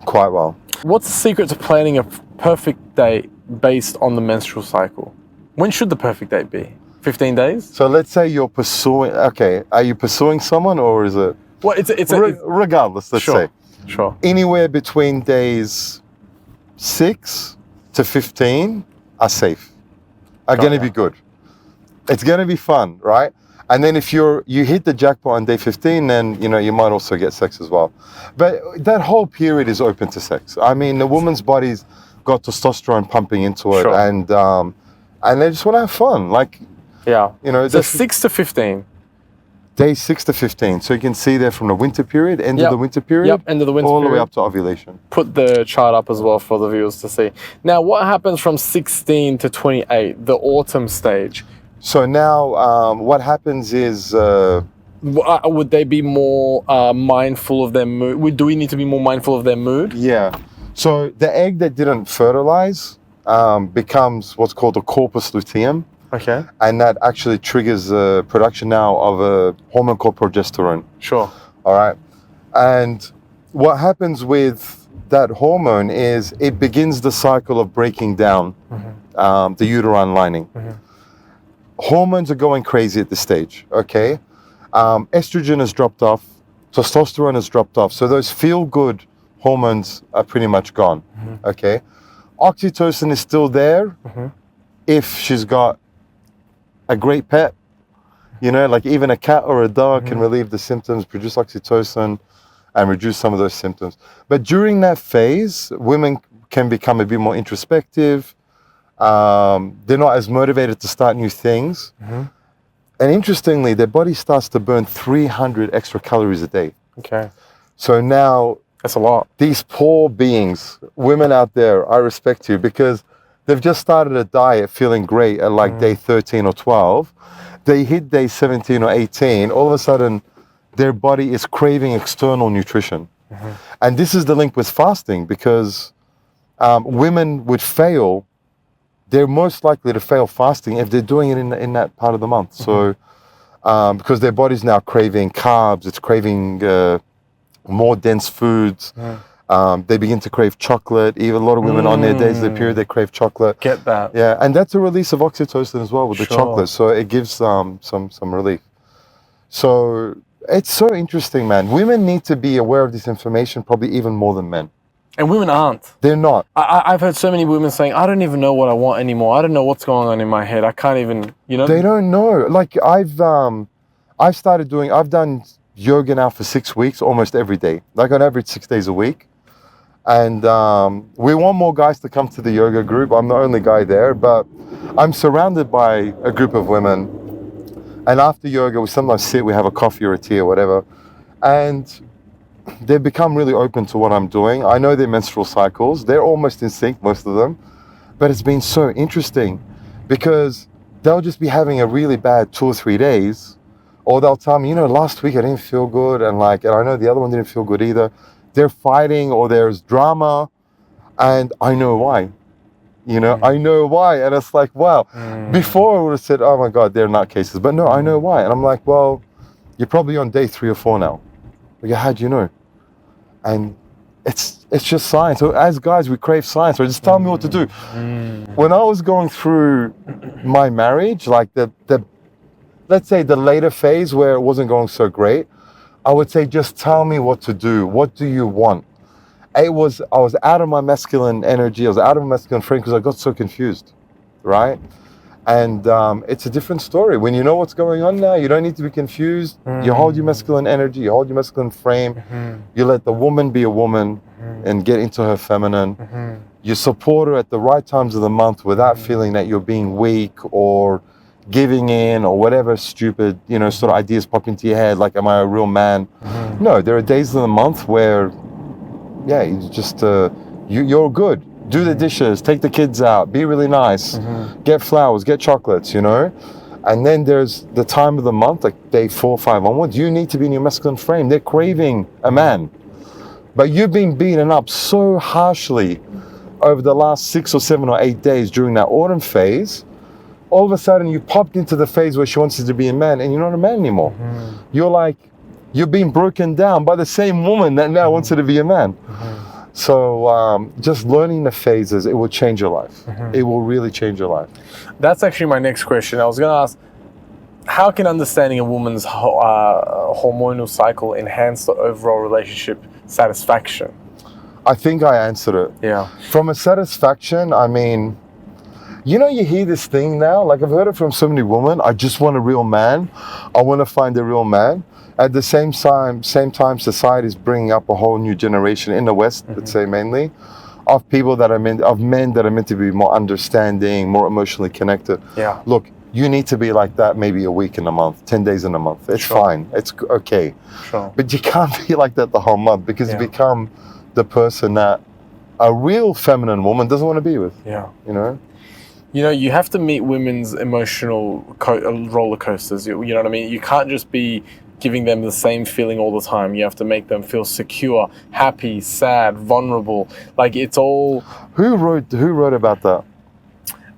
quite well.
What's the secret to planning a perfect date based on the menstrual cycle? When should the perfect date be? 15 days?
So let's say you're pursuing, are you pursuing someone, or is it?
Well, it's
regardless, let's say.
Sure.
Anywhere between days 6 to 15 are safe, are going to be good. It's going to be fun, right? And then if you hit the jackpot on day 15, then you might also get sex as well. But that whole period is open to sex. I mean, the woman's body's got testosterone pumping into it, and they just want to have fun. Like,
so 6 to 15.
Day 6 to 15. So you can see there from the winter period, end
Yep.
of the winter period,
Yep, end of the winter
all the way
period.
up to ovulation.
Put the chart up as well for the viewers to see. Now, what happens from 16 to 28, the autumn stage?
So now what happens is,
Would they be more mindful of their mood? Do we need to be more mindful of their mood?
yeah. So the egg that didn't fertilize becomes what's called a corpus luteum.
Okay,
And that actually triggers the production now of a hormone called progesterone.
sure.
All right. And what happens with that hormone is it begins the cycle of breaking down the uterine lining. Hormones are going crazy at this stage, okay? Estrogen has dropped off, testosterone has dropped off. So those feel-good hormones are pretty much gone, okay? Oxytocin is still there if she's got a great pet, you know, like even a cat or a dog can relieve the symptoms, produce oxytocin, and reduce some of those symptoms. But during that phase, women can become a bit more introspective. They're not as motivated to start new things. And interestingly, their body starts to burn 300 extra calories a day.
Okay,
So now
that's a lot.
these poor beings, women out there, I respect you because they've just started a diet feeling great at like day 13 or 12. They hit day 17 or 18, all of a sudden their body is craving external nutrition. And this is the link with fasting because women would fail, they're most likely to fail fasting if they're doing it in that part of the month. So because their body's now craving carbs, it's craving more dense foods. They begin to crave chocolate. Even a lot of women on their days of the period, they crave chocolate.
Get that.
Yeah, and that's a release of oxytocin as well with the
Sure.
chocolate. So it gives some relief. So it's so interesting, man. Women need to be aware of this information probably even more than men.
And women aren't.
They're not.
I've heard so many women saying, I don't even know what I want anymore. I don't know what's going on in my head. I can't even, you know.
They don't know. Like I've done yoga now for 6 weeks, almost every day. Like on average 6 days a week. And we want more guys to come to the yoga group. I'm the only guy there, but I'm surrounded by a group of women. And after yoga, we sometimes sit, we have a coffee or a tea or whatever. And they've become really open to what I'm doing. I know their menstrual cycles. They're almost in sync, most of them. But it's been so interesting because they'll just be having a really bad 2 or 3 days. Or they'll tell me, you know, last week I didn't feel good. And I know the other one didn't feel good either. They're fighting or there's drama. And I know why. You know, I know why. And it's like, wow. Before I would have said, oh my God, they're nutcases. But no, I know why. And I'm like, well, you're probably on day 3 or 4 now. Like, how do you know? And it's just science. So as guys, we crave science. So just tell me what to do. When I was going through my marriage, like let's say the later phase where it wasn't going so great, I would say, just tell me what to do. What do you want? I was out of my masculine energy. I was out of my masculine frame because I got so confused, right? And it's a different story. When you know what's going on now, you don't need to be confused. You hold your masculine energy, you hold your masculine frame. You let the woman be a woman and get into her feminine. You support her at the right times of the month without feeling that you're being weak or giving in or whatever stupid, you know, sort of ideas pop into your head, like, am I a real man? No, there are days of the month where, yeah, you just, you're good. Do the dishes, take the kids out, be really nice, get flowers, get chocolates, you know? And then there's the time of the month, like day 4 or 5 onwards, you need to be in your masculine frame. They're craving a man. But you've been beaten up so harshly over the last 6 or 7 or 8 days during that autumn phase. All of a sudden you popped into the phase where she wants you to be a man and you're not a man anymore. You're like, you're being broken down by the same woman that now wants you to be a man. So just learning the phases, it will change your life. It will really change your life.
That's actually my next question. I was going to ask, how can understanding a woman's hormonal cycle enhance the overall relationship satisfaction?
I think I answered it.
Yeah.
From a satisfaction, I mean, you know, you hear this thing now, like I've heard it from so many women, I just want a real man. I want to find a real man. At the same time, society is bringing up a whole new generation in the West, let's say mainly, of people that are men that are meant to be more understanding, more emotionally connected.
Yeah.
Look, you need to be like that maybe a week in a month, 10 days in a month. It's
Sure.
fine. It's okay.
Sure.
But you can't be like that the whole month because
Yeah.
you become the person that a real feminine woman doesn't want to be with,
Yeah.
you know?
You know, you have to meet women's emotional roller coasters. You know what I mean? You can't just be giving them the same feeling all the time. You have to make them feel secure, happy, sad, vulnerable. Like it's all.
Who wrote about that?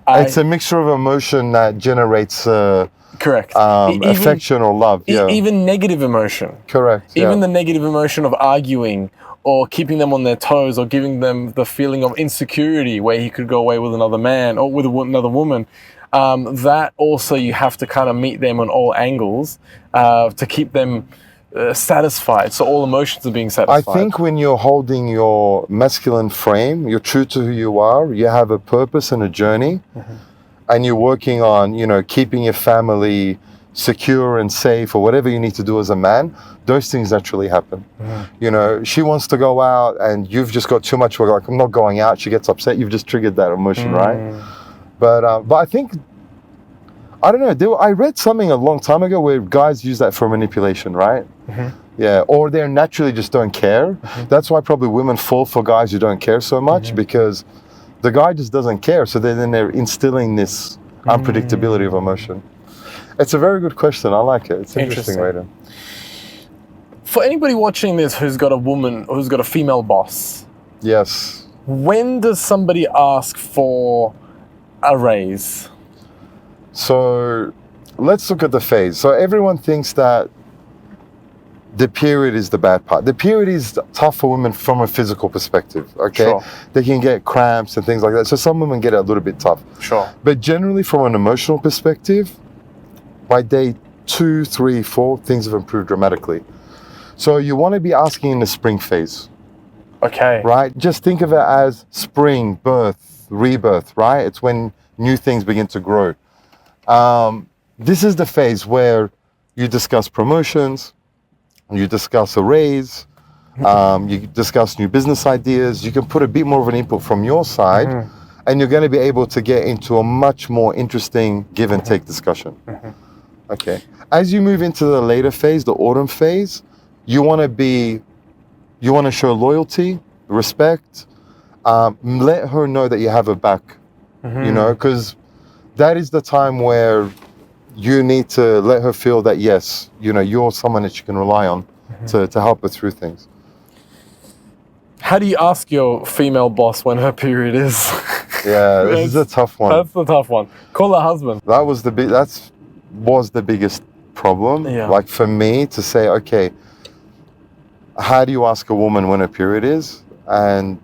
It's a mixture of emotion that generates
correct.
affection or love. Yeah,
Even negative emotion.
correct.
Even
yeah.
the negative emotion of arguing or keeping them on their toes or giving them the feeling of insecurity where he could go away with another man or with another woman. That also you have to kind of meet them on all angles to keep them satisfied. So all emotions are being satisfied.
I think when you're holding your masculine frame, you're true to who you are, you have a purpose and a journey, and you're working on, you know, keeping your family secure and safe or whatever you need to do as a man, those things naturally happen. You know, she wants to go out and you've just got too much work, like I'm not going out, she gets upset, you've just triggered that emotion, right? But I think, I don't know, I read something a long time ago where guys use that for manipulation, right? Yeah, or they're naturally just don't care. That's why probably women fall for guys who don't care so much because the guy just doesn't care. So then they're instilling this unpredictability of emotion. It's a very good question. I like it. It's interesting, Radin.
For anybody watching this who's got a woman, who's got a female boss,
Yes.
when does somebody ask for a raise?
So let's look at the phase. So everyone thinks that the period is the bad part. The period is tough for women from a physical perspective, okay?
Sure.
They can get cramps and things like that. So some women get it a little bit tough.
Sure.
But generally from an emotional perspective, by day 2, 3, 4, things have improved dramatically. So you want to be asking in the spring phase,
Okay.
right? Just think of it as spring, birth, rebirth, right? It's when new things begin to grow. This is the phase where you discuss promotions, you discuss a raise, you discuss new business ideas. You can put a bit more of an input from your side, and you're going to be able to get into a much more interesting give and take discussion. Okay. As you move into the later phase, the autumn phase, you want to show loyalty, respect, let her know that you have her back, you know, because that is the time where you need to let her feel that, yes, you know, you're someone that she can rely on to help her through things.
How do you ask your female boss when her period is?
Yeah, this is a tough one.
That's the tough one. Call her husband.
That was the biggest problem.
Yeah.
Like for me to say, okay, how do you ask a woman when her period is? And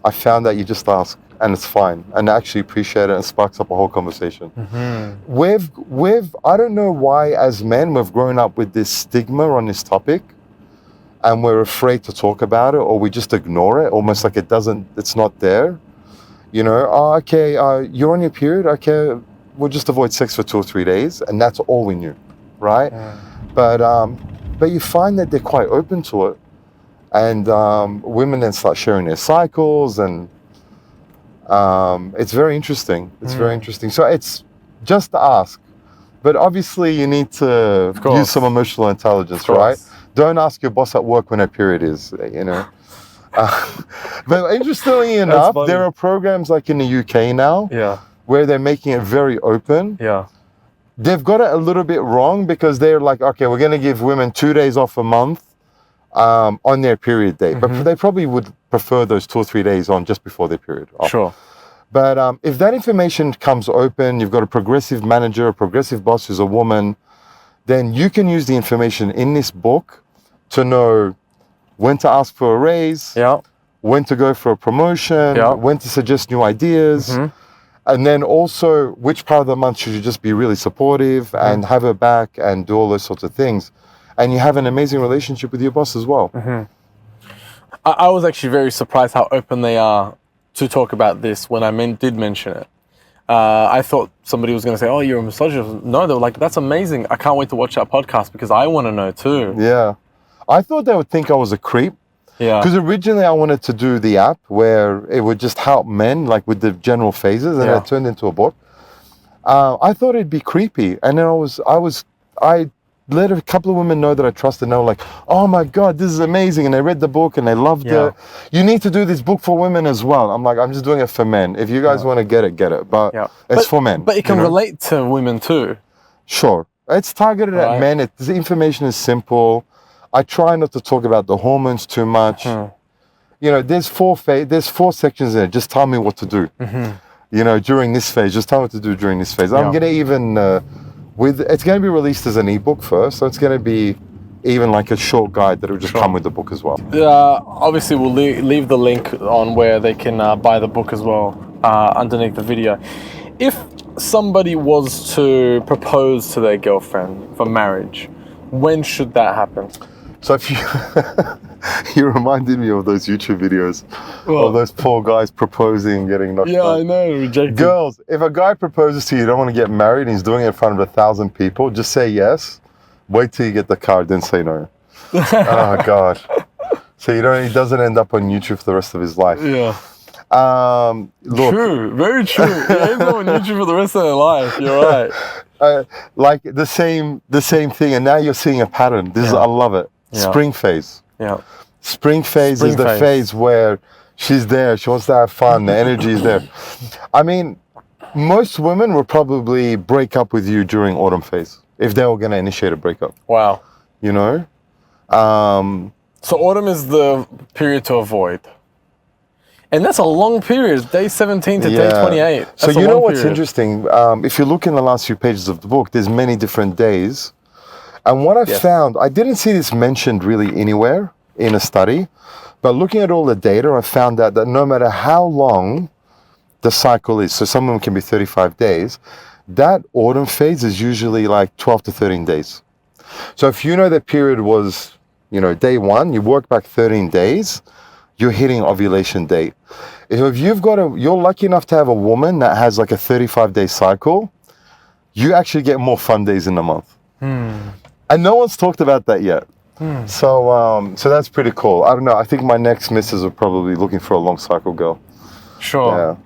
I found that you just ask and it's fine, and I actually appreciate it and sparks up a whole conversation. I don't know why as men we've grown up with this stigma on this topic and we're afraid to talk about it, or we just ignore it, almost like it's not there. You know, okay, you're on your period, okay, we'll just avoid sex for 2 or 3 days, and that's all we knew, right? But you find that they're quite open to it, and women then start sharing their cycles, and it's very interesting. It's very interesting. So it's just to ask, but obviously you need to use some emotional intelligence, right? Don't ask your boss at work when her period is, you know. But interestingly enough, there are programs like in the UK now where they're making it very open. They've got it a little bit wrong because they're like, okay, we're going to give women 2 days off a month on their period day. But they probably would prefer those 2 or 3 days on just before their period off.
Sure.
But if that information comes open, you've got a progressive manager, a progressive boss who's a woman, then you can use the information in this book to know when to ask for a raise, when to go for a promotion, when to suggest new ideas, and then also which part of the month should you just be really supportive and have her back and do all those sorts of things. And you have an amazing relationship with your boss as well.
I was actually very surprised how open they are to talk about this when I did mention it. I thought somebody was going to say, oh, you're a misogynist. No, they were like, that's amazing. I can't wait to watch that podcast because I want to know too.
Yeah. I thought they would think I was a creep.
Yeah.
Because originally I wanted to do the app where it would just help men, like with the general phases, and it turned into a book. I thought it'd be creepy, and then I let a couple of women know that I trusted, and they were like, "Oh my God, this is amazing!" And they read the book and they loved
Yeah.
it. You need to do this book for women as well. I'm like, I'm just doing it for men. If you guys want to get it, but
Yeah.
it's for men.
But it can
you know?
relate to women too.
Sure, it's targeted
Right.
at men. The information is simple. I try not to talk about the hormones too much. You know, there's four sections in it. Just tell me what to do. You know, during this phase, just tell me what to do during this phase. I'm
Yeah.
gonna even it's going to be released as an ebook first, so it's going to be even like a short guide that will just come with the book as well.
Obviously, we'll leave the link on where they can buy the book as well underneath the video. If somebody was to propose to their girlfriend for marriage, when should that happen?
So if you you reminded me of those YouTube videos
Well,
of those poor guys proposing, getting knocked
yeah,
back.
I know, rejected.
Girls, if a guy proposes to you, you don't want to get married, and he's doing it in front of 1,000 people, just say yes. Wait till you get the card, then say no. Oh God! So he doesn't end up on YouTube for the rest of his life.
Yeah.
Look,
True, very true. Yeah, he's on YouTube for the rest of their life. You're right.
like the same thing, and now you're seeing a pattern. I love it.
Yeah.
Spring phase.
Yeah.
Spring phase
Spring
is the
phase.
phase where she's there, she wants to have fun, the energy is there. I mean, most women will probably break up with you during autumn phase if they were going to initiate a breakup,
Wow.
you know?
So autumn is the period to avoid. And that's a long period, day 17 to day 28.
So
That's a
you know
long
what's
period.
interesting? If you look in the last few pages of the book, there's many different days. And what I
Yes.
found, I didn't see this mentioned really anywhere in a study, but looking at all the data, I found out that no matter how long the cycle is, so some of them can be 35 days, that autumn phase is usually like 12 to 13 days. So if you know that period was, you know, day one, you work back 13 days, you're hitting ovulation date. If you're lucky enough to have a woman that has like a 35-day cycle, you actually get more fun days in the month. And no one's talked about that yet. So that's pretty cool. I don't know. I think my next missus are probably looking for a long cycle girl.
Sure.
Yeah.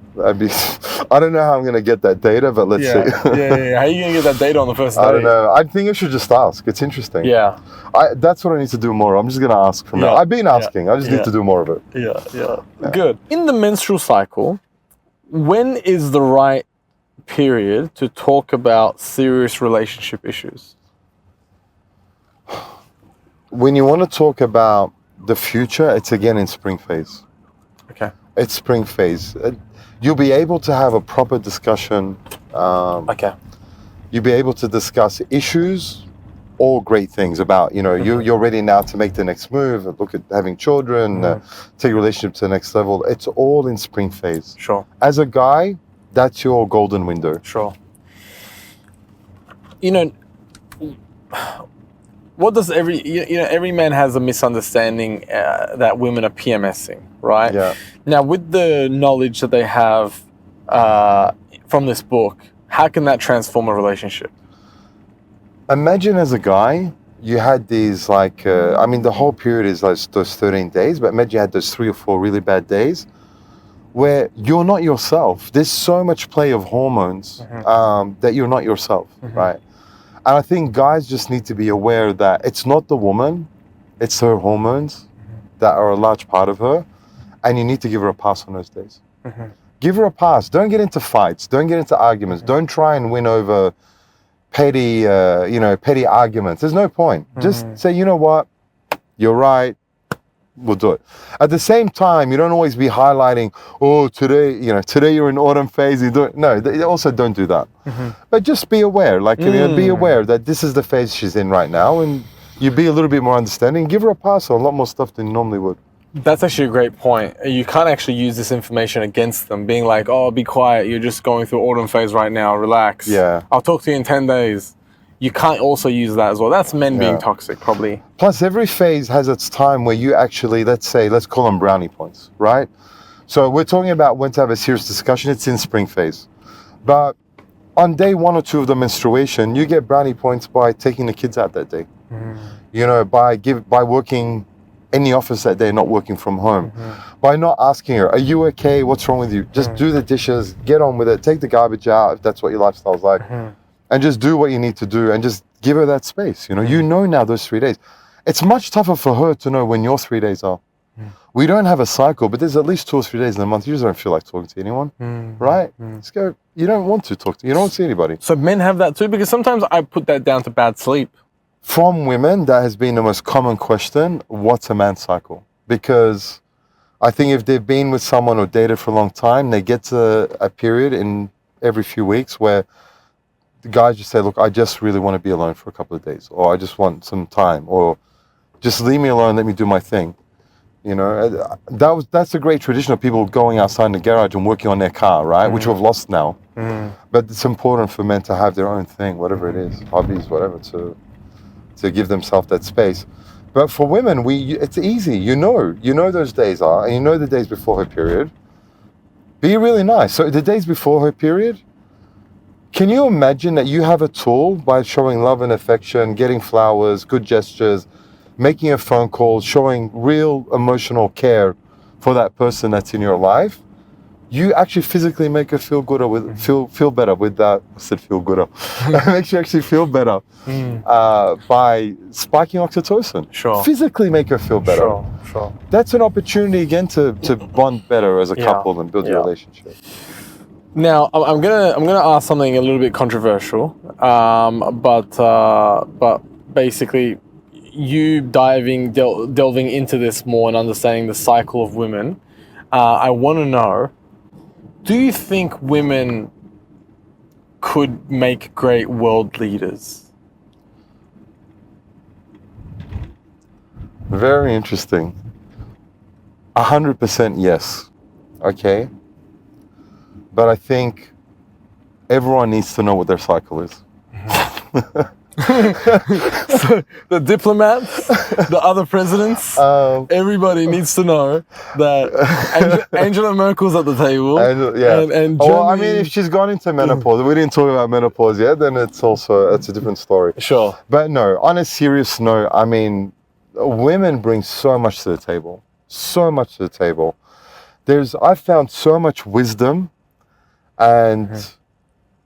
I don't know how I'm going to get that data, but let's see.
yeah. How are you going to get that data on the first day?
I don't know. I think I should just ask. It's interesting.
Yeah.
That's what I need to do more. I'm just going to ask from now. I've been asking. I just need to do more of it.
Yeah. Good. In the menstrual cycle, when is the right period to talk about serious relationship issues?
When you want to talk about the future, it's again in spring phase.
Okay.
It's spring phase. You'll be able to have a proper discussion.
Okay.
You'll be able to discuss issues or great things about, you know, you're ready now to make the next move, look at having children, take your relationship to the next level. It's all in spring phase.
Sure.
As a guy, that's your golden window.
Sure. You know, what does every man has a misunderstanding that women are PMSing, right?
Yeah.
Now, with the knowledge that they have from this book, how can that transform a relationship?
Imagine as a guy, you had these like, the whole period is like those 13 days, but imagine you had those 3 or 4 really bad days where you're not yourself. There's so much play of hormones that you're not yourself, right? And I think guys just need to be aware that it's not the woman, it's her hormones that are a large part of her, and you need to give her a pass on those days. Give her a pass. Don't get into fights. Don't get into arguments. Don't try and win over petty arguments. There's no point. Just say, you know what, you're right. We'll do it. At the same time, you don't always be highlighting, oh, today you're in autumn phase. No, also don't do that. But just be aware, be aware that this is the phase she's in right now, and you be a little bit more understanding. Give her a pass on a lot more stuff than you normally would.
That's actually a great point. You can't actually use this information against them, being like, oh, be quiet. You're just going through autumn phase right now. Relax.
Yeah.
I'll talk to you in 10 days. You can't also use that as well. That's men being toxic, probably.
Plus, every phase has its time where you actually, let's call them brownie points, right? So we're talking about when to have a serious discussion. It's in spring phase. But on day 1 or 2 of the menstruation, you get brownie points by taking the kids out that day. You know, by working in the office that day, not working from home. by not asking her, are you okay? What's wrong with you? Just do the dishes, get on with it, take the garbage out if that's what your lifestyle's like, and just do what you need to do and just give her that space. You know now those 3 days. It's much tougher for her to know when your 3 days are. We don't have a cycle, but there's at least 2 or 3 days in a month. You just don't feel like talking to anyone, right? Let's go. You don't want to talk to, you don't want to see anybody.
So men have that too, because sometimes I put that down to bad sleep.
From women, that has been the most common question, what's a man's cycle? Because I think if they've been with someone or dated for a long time, they get to a period in every few weeks where the guys just say, look, I just really want to be alone for a couple of days, or I just want some time, or just leave me alone, let me do my thing. That's a great tradition of people going outside in the garage and working on their car, right? Which we've lost now. But it's important for men to have their own thing, whatever it is, hobbies, whatever, to give themselves that space. But for women, it's easy. You know those days are, and you know the days before her period. Be really nice. So the days before her period, can you imagine that you have a tool by showing love and affection, getting flowers, good gestures, making a phone call, showing real emotional care for that person that's in your life? You actually physically make her feel good, feel better with that. I said feel good. It makes you actually feel better by spiking oxytocin.
Sure.
Physically make her feel better.
Sure.
That's an opportunity again to bond better as a couple and build your relationship.
Now I'm gonna ask something a little bit controversial, but basically, you delving into this more and understanding the cycle of women, I want to know, do you think women could make great world leaders?
Very interesting. 100% yes. Okay. But I think everyone needs to know what their cycle is.
So the diplomats, the other presidents, everybody needs to know that Angela Merkel's at the table. And Germany.
Well, I mean, if she's gone into menopause, we didn't talk about menopause yet, then it's a different story.
Sure.
But no, on a serious note, I mean, women bring so much to the table. So much to the table. I've found so much wisdom and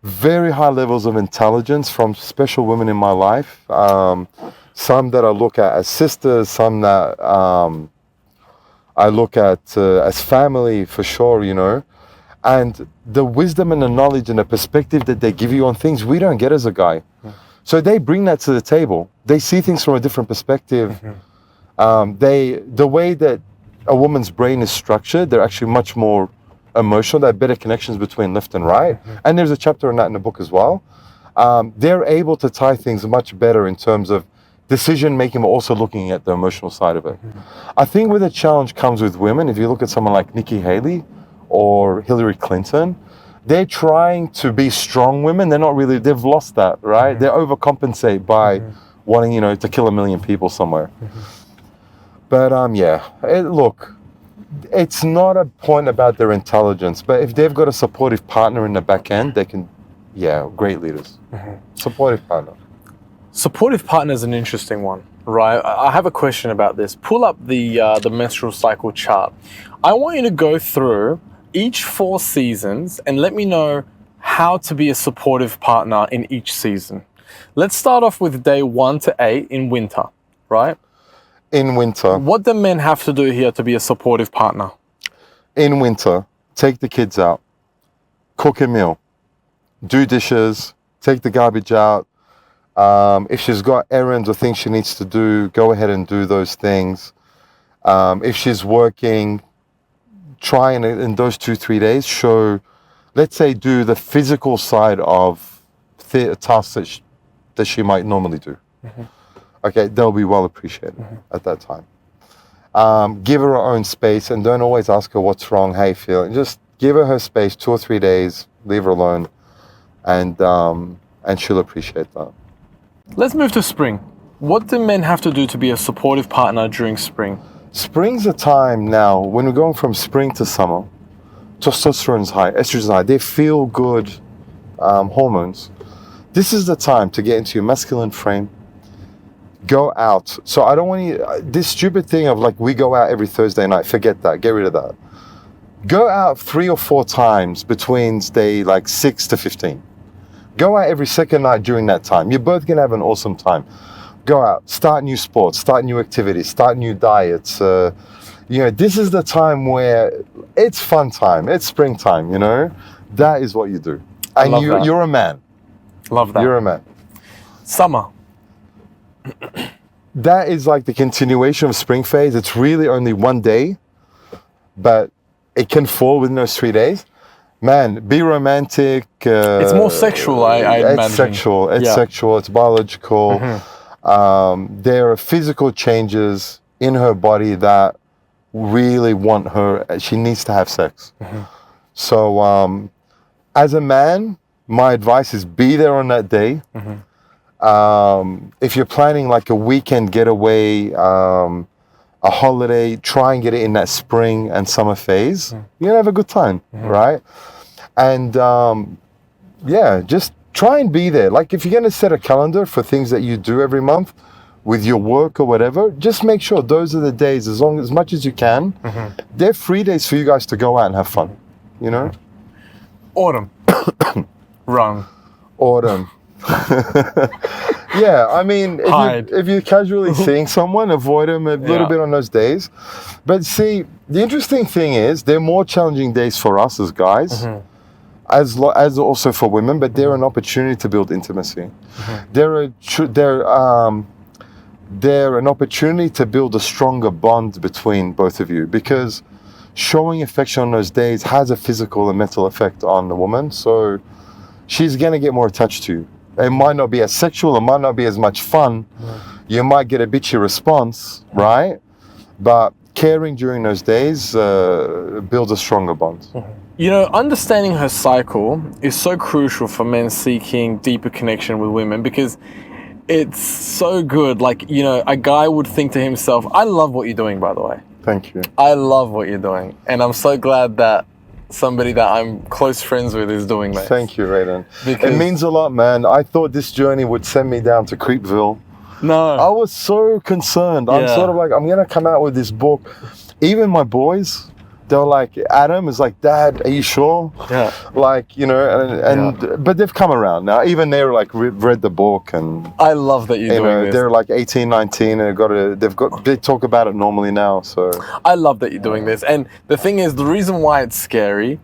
very high levels of intelligence from special women in my life. Some that I look at as sisters, some that I look at as family for sure, And the wisdom and the knowledge and the perspective that they give you on things, we don't get as a guy. So they bring that to the table. They see things from a different perspective. The way that a woman's brain is structured, they're actually much more emotional. There are better connections between left and right. And there's a chapter on that in the book as well. They're able to tie things much better in terms of decision making, but also looking at the emotional side of it. I think where the challenge comes with women, if you look at someone like Nikki Haley or Hillary Clinton, they're trying to be strong women. They're not really, they've lost that, right? They overcompensate by wanting, to kill 1 million people somewhere. But look, it's not a point about their intelligence, but if they've got a supportive partner in the back end, they can, great leaders. Supportive partner.
Supportive partner is an interesting one, right? I have a question about this. Pull up the menstrual cycle chart. I want you to go through each 4 seasons and let me know how to be a supportive partner in each season. Let's start off with day 1 to 8 in winter, right?
In winter.
What do men have to do here to be a supportive partner?
In winter, take the kids out, cook a meal, do dishes, take the garbage out. If she's got errands or things she needs to do, go ahead and do those things. If she's working, try and in those 2-3 days let's say do the physical side of tasks that she might normally do. Okay, they'll be well appreciated at that time. Give her her own space and don't always ask her what's wrong, how you feel. Just give her space, 2 or 3 days, leave her alone, and she'll appreciate that.
Let's move to spring. What do men have to do to be a supportive partner during spring?
Spring's a time now, when we're going from spring to summer, testosterone's high, estrogen's high, they feel good hormones. This is the time to get into your masculine frame, Go out. So I don't want you, this stupid thing of like, we go out every Thursday night, forget that, get rid of that. Go out 3 or 4 times between day like 6 to 15. Go out every second night during that time. You're both gonna have an awesome time. Go out, start new sports, start new activities, start new diets. You know, this is the time where it's fun time, it's springtime, you know? That is what you do. And
love that.
you're a man.
Love that.
You're a man.
Summer.
That is like the continuation of spring phase. It's really only one day, but it can fall within those 3 days. Man, be romantic.
It's more sexual, I imagine.
It's sexual. It's
Yeah.
sexual. It's biological. There are physical changes in her body that really want her. She needs to have sex. So, as a man, my advice is be there on that day. If you're planning like a weekend getaway, a holiday, try and get it in that spring and summer phase. You're gonna have a good time, right? And yeah, just try and be there. Like if you're gonna set a calendar for things that you do every month with your work or whatever, just make sure those are the days, as much as you can. They're free days for you guys to go out and have fun, you know?
Autumn. Wrong.
Autumn. Yeah, I mean,
Hide.
if you're casually seeing someone, avoid them a little
Yeah.
bit on those days. But see, the interesting thing is, they're more challenging days for us as guys, as also for women. But they're an opportunity to build intimacy. They're an opportunity to build a stronger bond between both of you, because showing affection on those days has a physical and mental effect on the woman. So she's gonna get more attached to you. It might not be as sexual, it might not be as much fun. You might get a bitchy response, right? But caring during those days builds a stronger bond.
You know, understanding her cycle is so crucial for men seeking deeper connection with women, because it's so good. Like, you know, a guy would think to himself, I love what you're doing, by the way.
Thank you.
I love what you're doing. And I'm so glad that somebody that I'm close friends with is doing that.
Thank you, Radin.
Because-
It means a lot, man. I thought this journey would send me down to Creepville.
No.
I was so concerned. I'm
Yeah.
sort of like, I'm gonna come out with this book. Even my boys, they were like, Adam is like, Dad, are you sure?
Yeah.
Like, you know, but they've come around now. Even they're like read the book, and
I love that you're
you
doing
know,
this.
they're like 18, 19, and they talk about it normally now. So
I love that you're doing this. And the thing is, the reason why it's scary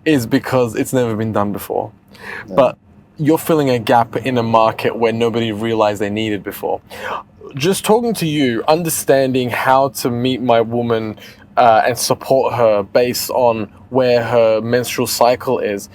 is because it's never been done before. But you're filling a gap in a market where nobody realized they needed before. Just talking to you, understanding how to meet my woman and support her based on where her menstrual cycle is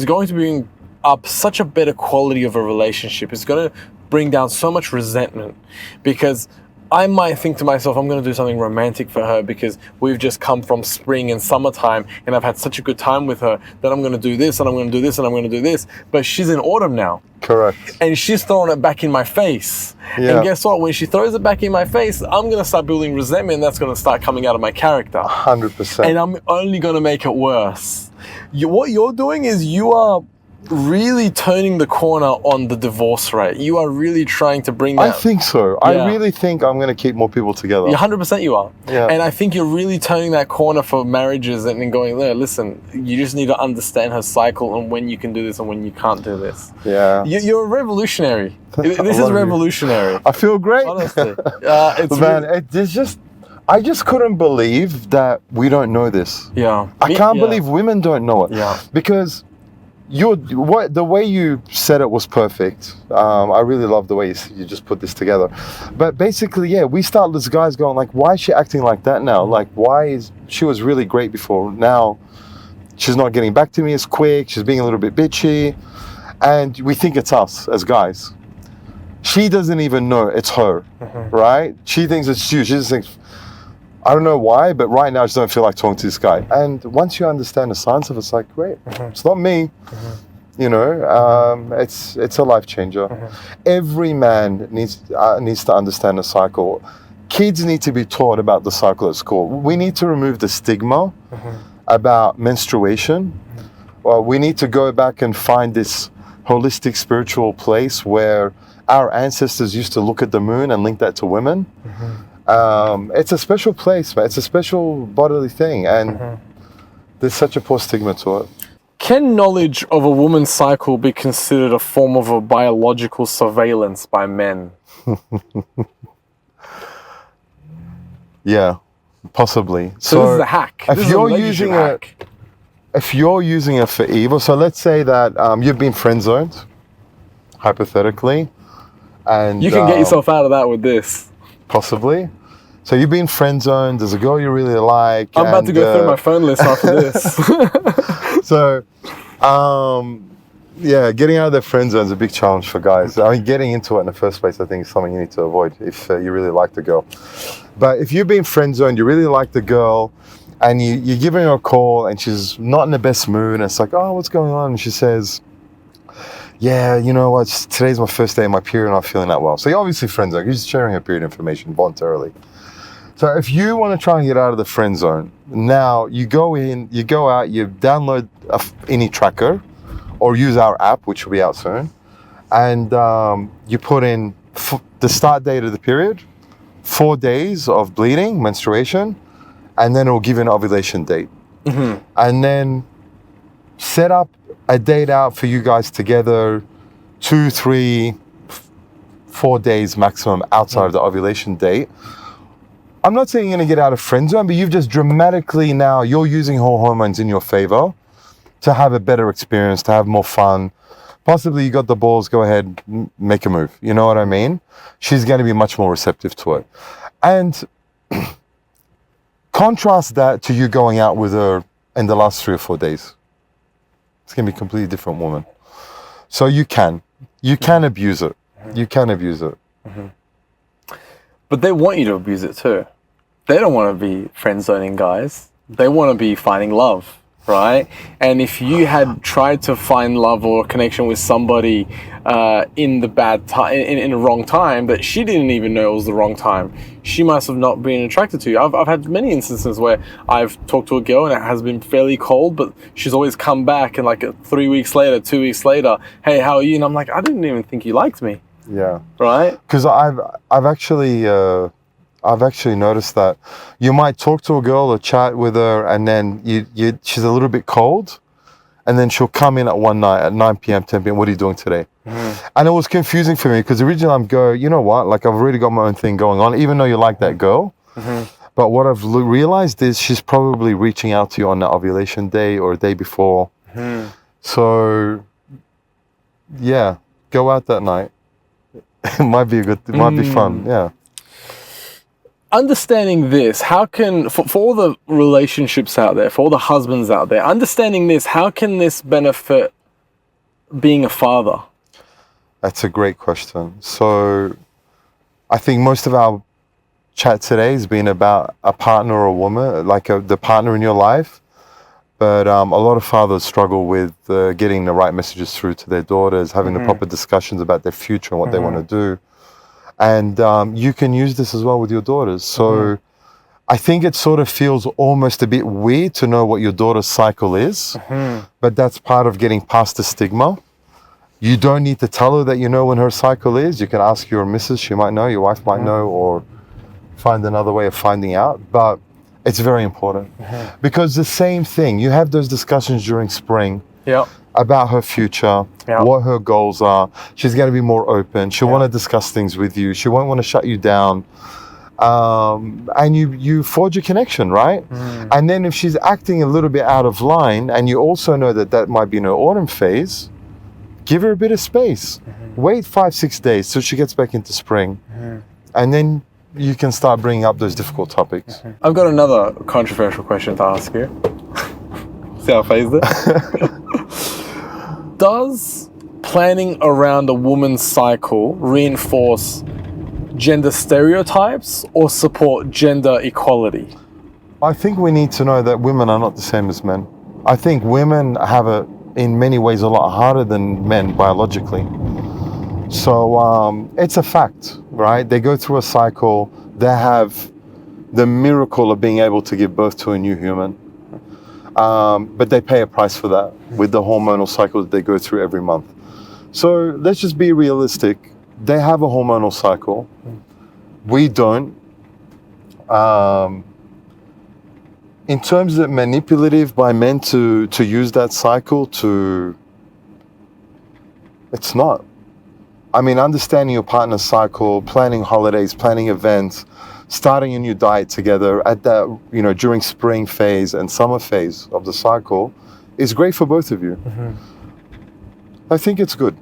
going to bring up such a better quality of a relationship. It's going to bring down so much resentment, because I might think to myself, I'm going to do something romantic for her because we've just come from spring and summertime and I've had such a good time with her that I'm going to do this and I'm going to do this and I'm going to do this. But she's in autumn now.
correct.
And she's throwing it back in my face.
Yeah.
And guess what? When she throws it back in my face, I'm going to start building resentment, and that's going to start coming out of my character.
100%.
And I'm only going to make it worse. What you're doing is you are really turning the corner on the divorce rate. You are really trying to bring that.
I think so.
Yeah.
I really think I'm going to keep more people together.
Yeah, 100% you are.
Yeah.
And I think you're really turning that corner for marriages and going, there, listen, you just need to understand her cycle and when you can do this and when you can't do this.
Yeah.
You're a revolutionary. This
love
is
you.
revolutionary.
I feel great.
Honestly. It's
Man,
really-
I just couldn't believe that we don't know this.
yeah.
I can't believe women don't know it.
Yeah.
Because the way you said it was perfect. I really love the way you just put this together. But basically, yeah, we start as guys going like, why is she acting like that now? Like, she was really great before. Now she's not getting back to me as quick. She's being a little bit bitchy. And we think it's us as guys. She doesn't even know it's her, right? She thinks it's you. She just thinks, I don't know why, but right now I just don't feel like talking to this guy. And once you understand the science of it, it's like, great, it's not me. You know, it's a life changer. Every man needs to understand the cycle. Kids need to be taught about the cycle at school. We need to remove the stigma about menstruation. Well, we need to go back and find this holistic spiritual place where our ancestors used to look at the moon and link that to women. It's a special place, man. It's a special bodily thing, and there's such a poor stigma to it.
Can knowledge of a woman's cycle be considered a form of a biological surveillance by men?
Yeah, possibly.
So this is a hack.
If
This is a
you're
relationship
using
hack.
if you're using it for evil, so let's say that you've been friend zoned, hypothetically, and
You can get yourself out of that with this.
possibly. So you've been friend zoned. There's a girl you really like.
I'm about to
and,
go through my phone list after this.
So, yeah, getting out of the friend zone is a big challenge for guys. I mean, getting into it in the first place, I think, is something you need to avoid if you really like the girl. But if you've been friend zoned, you really like the girl, and you're giving her a call, and she's not in the best mood, and it's like, oh, what's going on? And she says, yeah, you know what? Today's my first day of my period, and I'm not feeling that well. So you're obviously friend zone. You're just sharing her period information voluntarily. So if you want to try and get out of the friend zone, now you go in, you go out, you download any tracker or use our app, which will be out soon, and you put in the start date of the period, 4 days of bleeding, menstruation, and then it will give you an ovulation date. And then set up a date out for you guys together, 2, 3, 4 days maximum outside of the ovulation date. I'm not saying you're going to get out of friend zone, but you've just dramatically now, you're using her hormones in your favor to have a better experience, to have more fun. Possibly you got the balls, go ahead, make a move. You know what I mean? She's going to be much more receptive to it. And contrast that to you going out with her in the last 3 or 4 days. It's going to be a completely different woman. So you can abuse it. You can abuse it.
But they want you to abuse it too. They don't want to be friend zoning guys. They want to be finding love, right? And if you had tried to find love or connection with somebody in the bad time, in the wrong time, that she didn't even know it was the wrong time, she must have not been attracted to you. I've had many instances where I've talked to a girl and it has been fairly cold, but she's always come back and like 3 weeks later, 2 weeks later, hey, how are you? And I'm like, I didn't even think you liked me.
Yeah.
Right?
Because I've actually noticed that you might talk to a girl or chat with her, and then she's a little bit cold, and then she'll come in at one night at 9 p.m., 10 p.m. What are you doing today? And it was confusing for me because originally I'm going, you know what? Like I've already got my own thing going on, even though you like that girl. But what I've realized is she's probably reaching out to you on the ovulation day or a day before. So, yeah, go out that night. It might be might be fun, yeah.
Understanding this, how can, for all the relationships out there, for all the husbands out there, understanding this, how can this benefit being a father?
That's a great question. So I think most of our chat today has been about a partner or a woman, like the partner in your life. But a lot of fathers struggle with getting the right messages through to their daughters, having the proper discussions about their future and what they want to do. And you can use this as well with your daughters. So I think it sort of feels almost a bit weird to know what your daughter's cycle is, but that's part of getting past the stigma. You don't need to tell her that you know when her cycle is. You can ask your missus, she might know, your wife might know, or find another way of finding out. But it's very important because the same thing, you have those discussions during spring about her future, what her goals are. She's going to be more open. She'll want to discuss things with you. She won't want to shut you down. And you forge a connection, right? And then if she's acting a little bit out of line and you also know that might be in her autumn phase, give her a bit of space. Wait 5-6 days till she gets back into spring. And then you can start bringing up those difficult topics.
I've got another controversial question to ask you. See how I phrased it? Does planning around a woman's cycle reinforce gender stereotypes or support gender equality?
I think we need to know that women are not the same as men. I think women have it in many ways a lot harder than men biologically. So it's a fact, right? They go through a cycle, they have the miracle of being able to give birth to a new human. But they pay a price for that with the hormonal cycle that they go through every month. So let's just be realistic. they have a hormonal cycle. We don't. In terms of manipulative by men to use that cycle it's not. I mean, understanding your partner's cycle, planning holidays, planning events, starting a new diet together at that, during spring phase and summer phase of the cycle is great for both of you. I think it's good.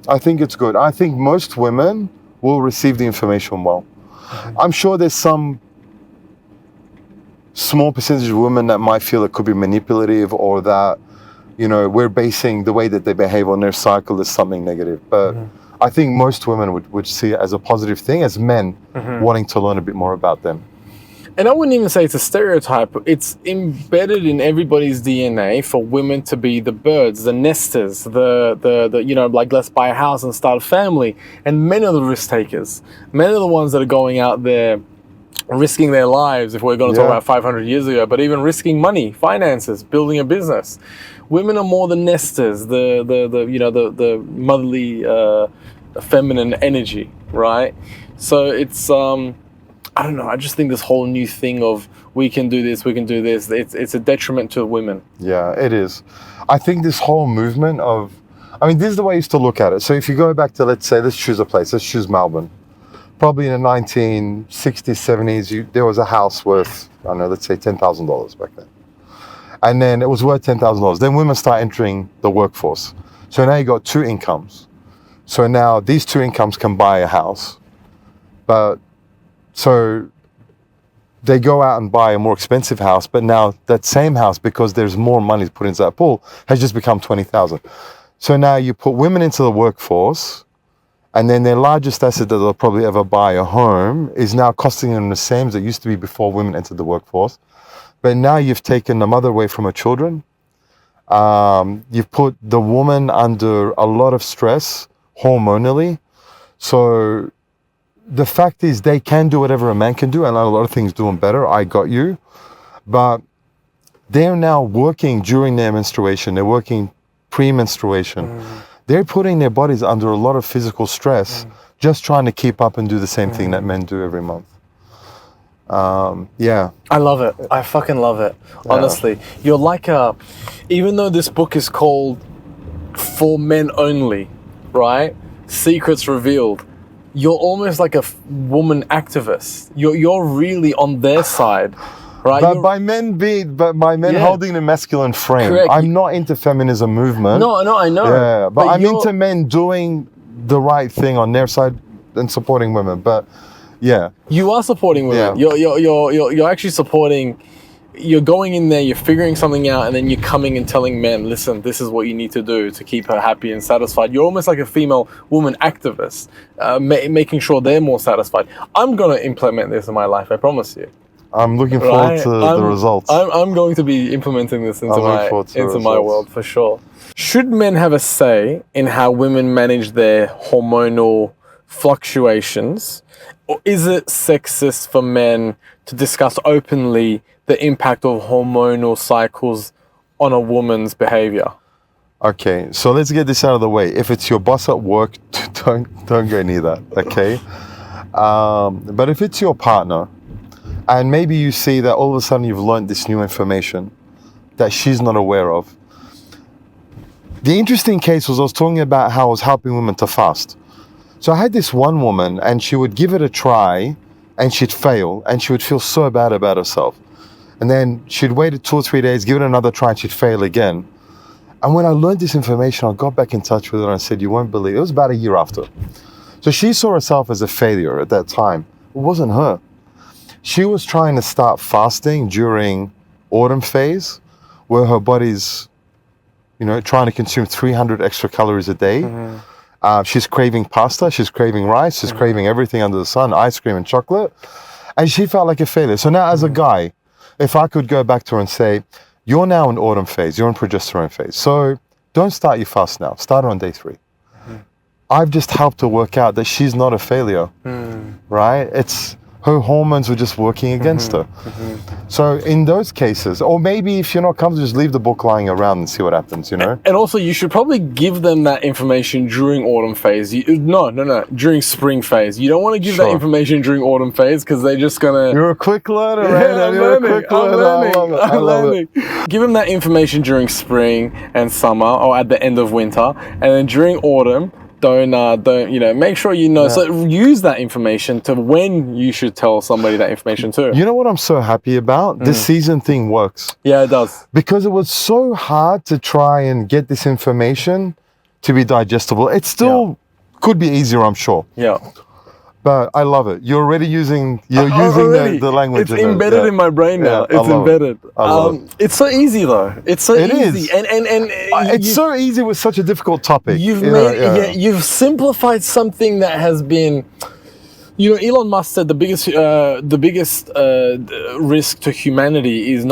I think it's good. I think most women will receive the information well. I'm sure there's some small percentage of women that might feel it could be manipulative, or that, we're basing the way that they behave on their cycle as something negative. But I think most women would see it as a positive thing, as men wanting to learn a bit more about them.
And I wouldn't even say it's a stereotype. It's embedded in everybody's DNA for women to be the birds, the nesters, like, let's buy a house and start a family. And men are the risk takers. Men are the ones that are going out there risking their lives, if we're going to talk about 500 years ago, but even risking money, finances, building a business. Women are more the nesters, the motherly, feminine energy, right? So it's, I don't know, I just think this whole new thing of we can do this, it's a detriment to women.
Yeah, it is. I think this whole movement of, this is the way I used to look at it. So if you go back to, let's choose a place, let's choose Melbourne. Probably in the 1960s, 70s, there was a house worth, I don't know, let's say $10,000 back then. And then it was worth $10,000. Then women start entering the workforce. So now you got two incomes. So now these two incomes can buy a house. But so they go out and buy a more expensive house, but now that same house, because there's more money put into that pool, has just become 20,000. So now you put women into the workforce, and then their largest asset that they'll probably ever buy, a home, is now costing them the same as it used to be before women entered the workforce. But now you've taken the mother away from her children. You've put the woman under a lot of stress hormonally. So the fact is, they can do whatever a man can do, and a lot of things do them better. I got you. But they're now working during their menstruation. They're working pre-menstruation. They're putting their bodies under a lot of physical stress, just trying to keep up and do the same thing that men do every month.
I love it. I fucking love it. Honestly, you're like even though this book is called For Men Only, right? Secrets Revealed. You're almost like a woman activist. You're really on their side, right?
But by men holding the masculine frame.
Correct.
I'm not into feminism movement.
No, I know.
Yeah, but I'm into men doing the right thing on their side and supporting women. But yeah,
you are supporting women.
Yeah.
You're actually supporting. You're going in there, you're figuring something out, and then you're coming and telling men, listen, this is what you need to do to keep her happy and satisfied. You're almost like a female woman activist, making sure they're more satisfied. I'm going to implement this in my life, I promise you.
I'm looking forward to the results.
I'm going to be implementing this into my world for sure. Should men have a say in how women manage their hormonal fluctuations, or is it sexist for men to discuss openly the impact of hormonal cycles on a woman's behavior?
Okay, so let's get this out of the way. If it's your boss at work, don't go near that, okay? But if it's your partner, and maybe you see that all of a sudden you've learned this new information that she's not aware of. The interesting case was, I was talking about how I was helping women to fast. So I had this one woman, and she would give it a try, and she'd fail, and she would feel so bad about herself. And then she'd wait 2 or 3 days, give it another try, and she'd fail again. And when I learned this information, I got back in touch with her and I said, you won't believe it. It was about a year after. So she saw herself as a failure at that time. It wasn't her. She was trying to start fasting during autumn phase, where her body's, trying to consume 300 extra calories a day. She's craving pasta, she's craving rice, she's craving everything under the sun, ice cream and chocolate. And she felt like a failure. So now as a guy, if I could go back to her and say, you're now in autumn phase, you're in progesterone phase. So don't start your fast now, start on day 3. I've just helped her work out that she's not a failure, right? her hormones were just working against her. So in those cases, or maybe if you're not comfortable, just leave the book lying around and see what happens, you know?
And also, you should probably give them that information during autumn phase. No, during spring phase. You don't want to give that
Sure.
information during autumn phase because they're just gonna.
You're a quick learner,
Yeah,
right?
I'm
You're a
learning.
quick learner. I love it.
Give them that information during spring and summer, or at the end of winter, and then during autumn, don't make sure you know. So use that information to when you should tell somebody that information too.
You know what I'm so happy about? This season thing works.
Yeah, it does.
Because it was so hard to try and get this information to be digestible. It still could be easier, I'm sure.
Yeah.
But I love it. You're already using
Already.
the language.
It's embedded in my brain now.
Yeah, I
It's
love
embedded.
I love it.
It's so easy though. It's so
It
easy.
is.
And
It's so easy with such a difficult topic.
You've simplified something that has been. Elon Musk said the biggest risk to humanity is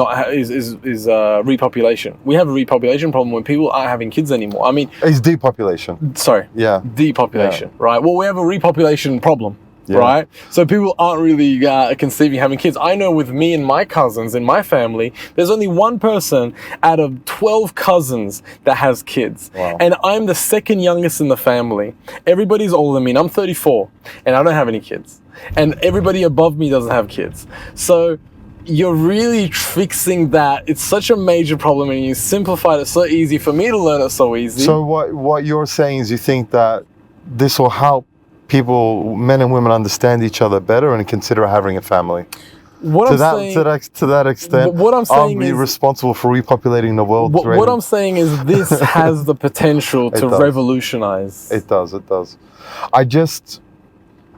repopulation. We have a repopulation problem when people aren't having kids anymore. I mean,
It's depopulation.
sorry,
Yeah.
depopulation, right? Well, we have a repopulation problem,
Yeah.
right? So people aren't really conceiving having kids. I know with me and my cousins in my family, there's only one person out of 12 cousins that has kids.
Wow.
And I'm the second youngest in the family. Everybody's older than me, and I'm 34, and I don't have any kids. And everybody above me doesn't have kids. So you're really fixing that. It's such a major problem, and you simplified it so easy for me to learn it so easy.
So what you're saying is you think that this will help people, men and women, understand each other better and consider having a family.
What
To
I'm
that
saying,
to that extent,
what I'm saying
I'll be
is-
responsible for repopulating the world.
what I'm saying is this has the potential to
does.
revolutionize.
It does.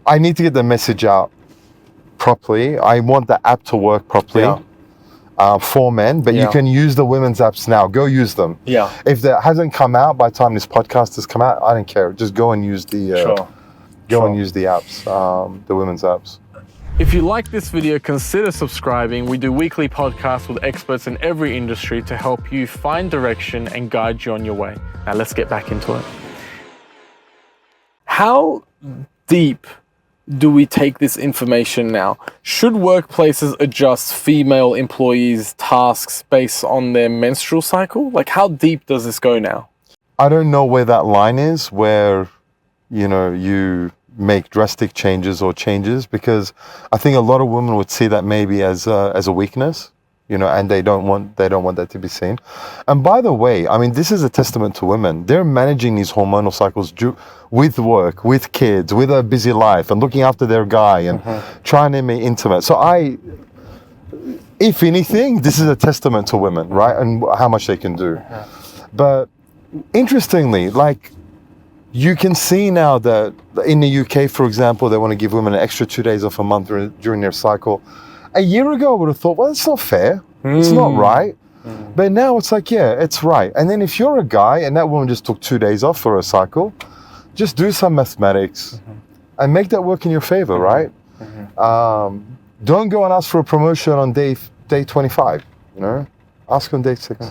I need to get the message out properly. I want the app to work properly. For men, but you
Yeah.
can use the women's apps now. Go use them.
Yeah.
If that hasn't come out by the time this podcast has come out, I don't care. Just go and use the
Sure.
and use the apps, the women's apps.
If you like this video, consider subscribing. We do weekly podcasts with experts in every industry to help you find direction and guide you on your way. Now let's get back into it. How deep do we take this information now? Should workplaces adjust female employees' tasks based on their menstrual cycle? Like, how deep does this go now?
I don't know where that line is where, you make drastic changes or changes, because I think a lot of women would see that maybe as a weakness, and they don't want that to be seen. And by the way, I mean, this is a testament to women. They're managing these hormonal cycles with work, with kids, with a busy life, and looking after their guy and trying to be intimate. So if anything, this is a testament to women, right? And how much they can do. But interestingly, you can see now that in the UK, for example, they want to give women an extra 2 days off a month during their cycle. A year ago, I would have thought, well, it's not fair. It's not right. But now it's like, yeah, it's right. And then if you're a guy and that woman just took 2 days off for a cycle, just do some mathematics and make that work in your favor, right? Don't go and ask for a promotion on day 25, Ask on day 6,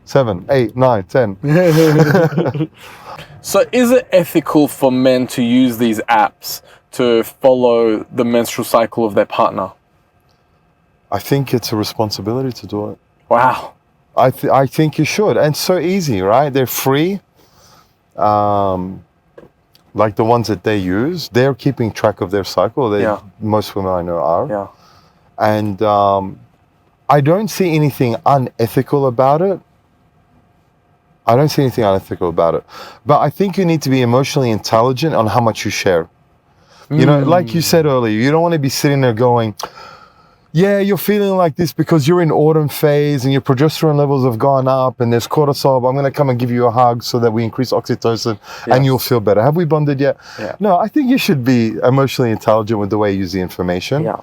7, 8, 9, 10.
So is it ethical for men to use these apps to follow the menstrual cycle of their partner?
I think it's a responsibility to do it.
Wow.
I think you should. And it's so easy, right? They're free. Like the ones that they use, they're keeping track of their cycle. Most women I know are.
Yeah.
And I don't see anything unethical about it. But I think you need to be emotionally intelligent on how much you share. Like you said earlier, you don't want to be sitting there going, yeah, you're feeling like this because you're in autumn phase and your progesterone levels have gone up and there's cortisol, but I'm going to come and give you a hug so that we increase oxytocin and you'll feel better. Have we bonded yet?
Yeah.
No, I think you should be emotionally intelligent with the way you use the information.
Yeah.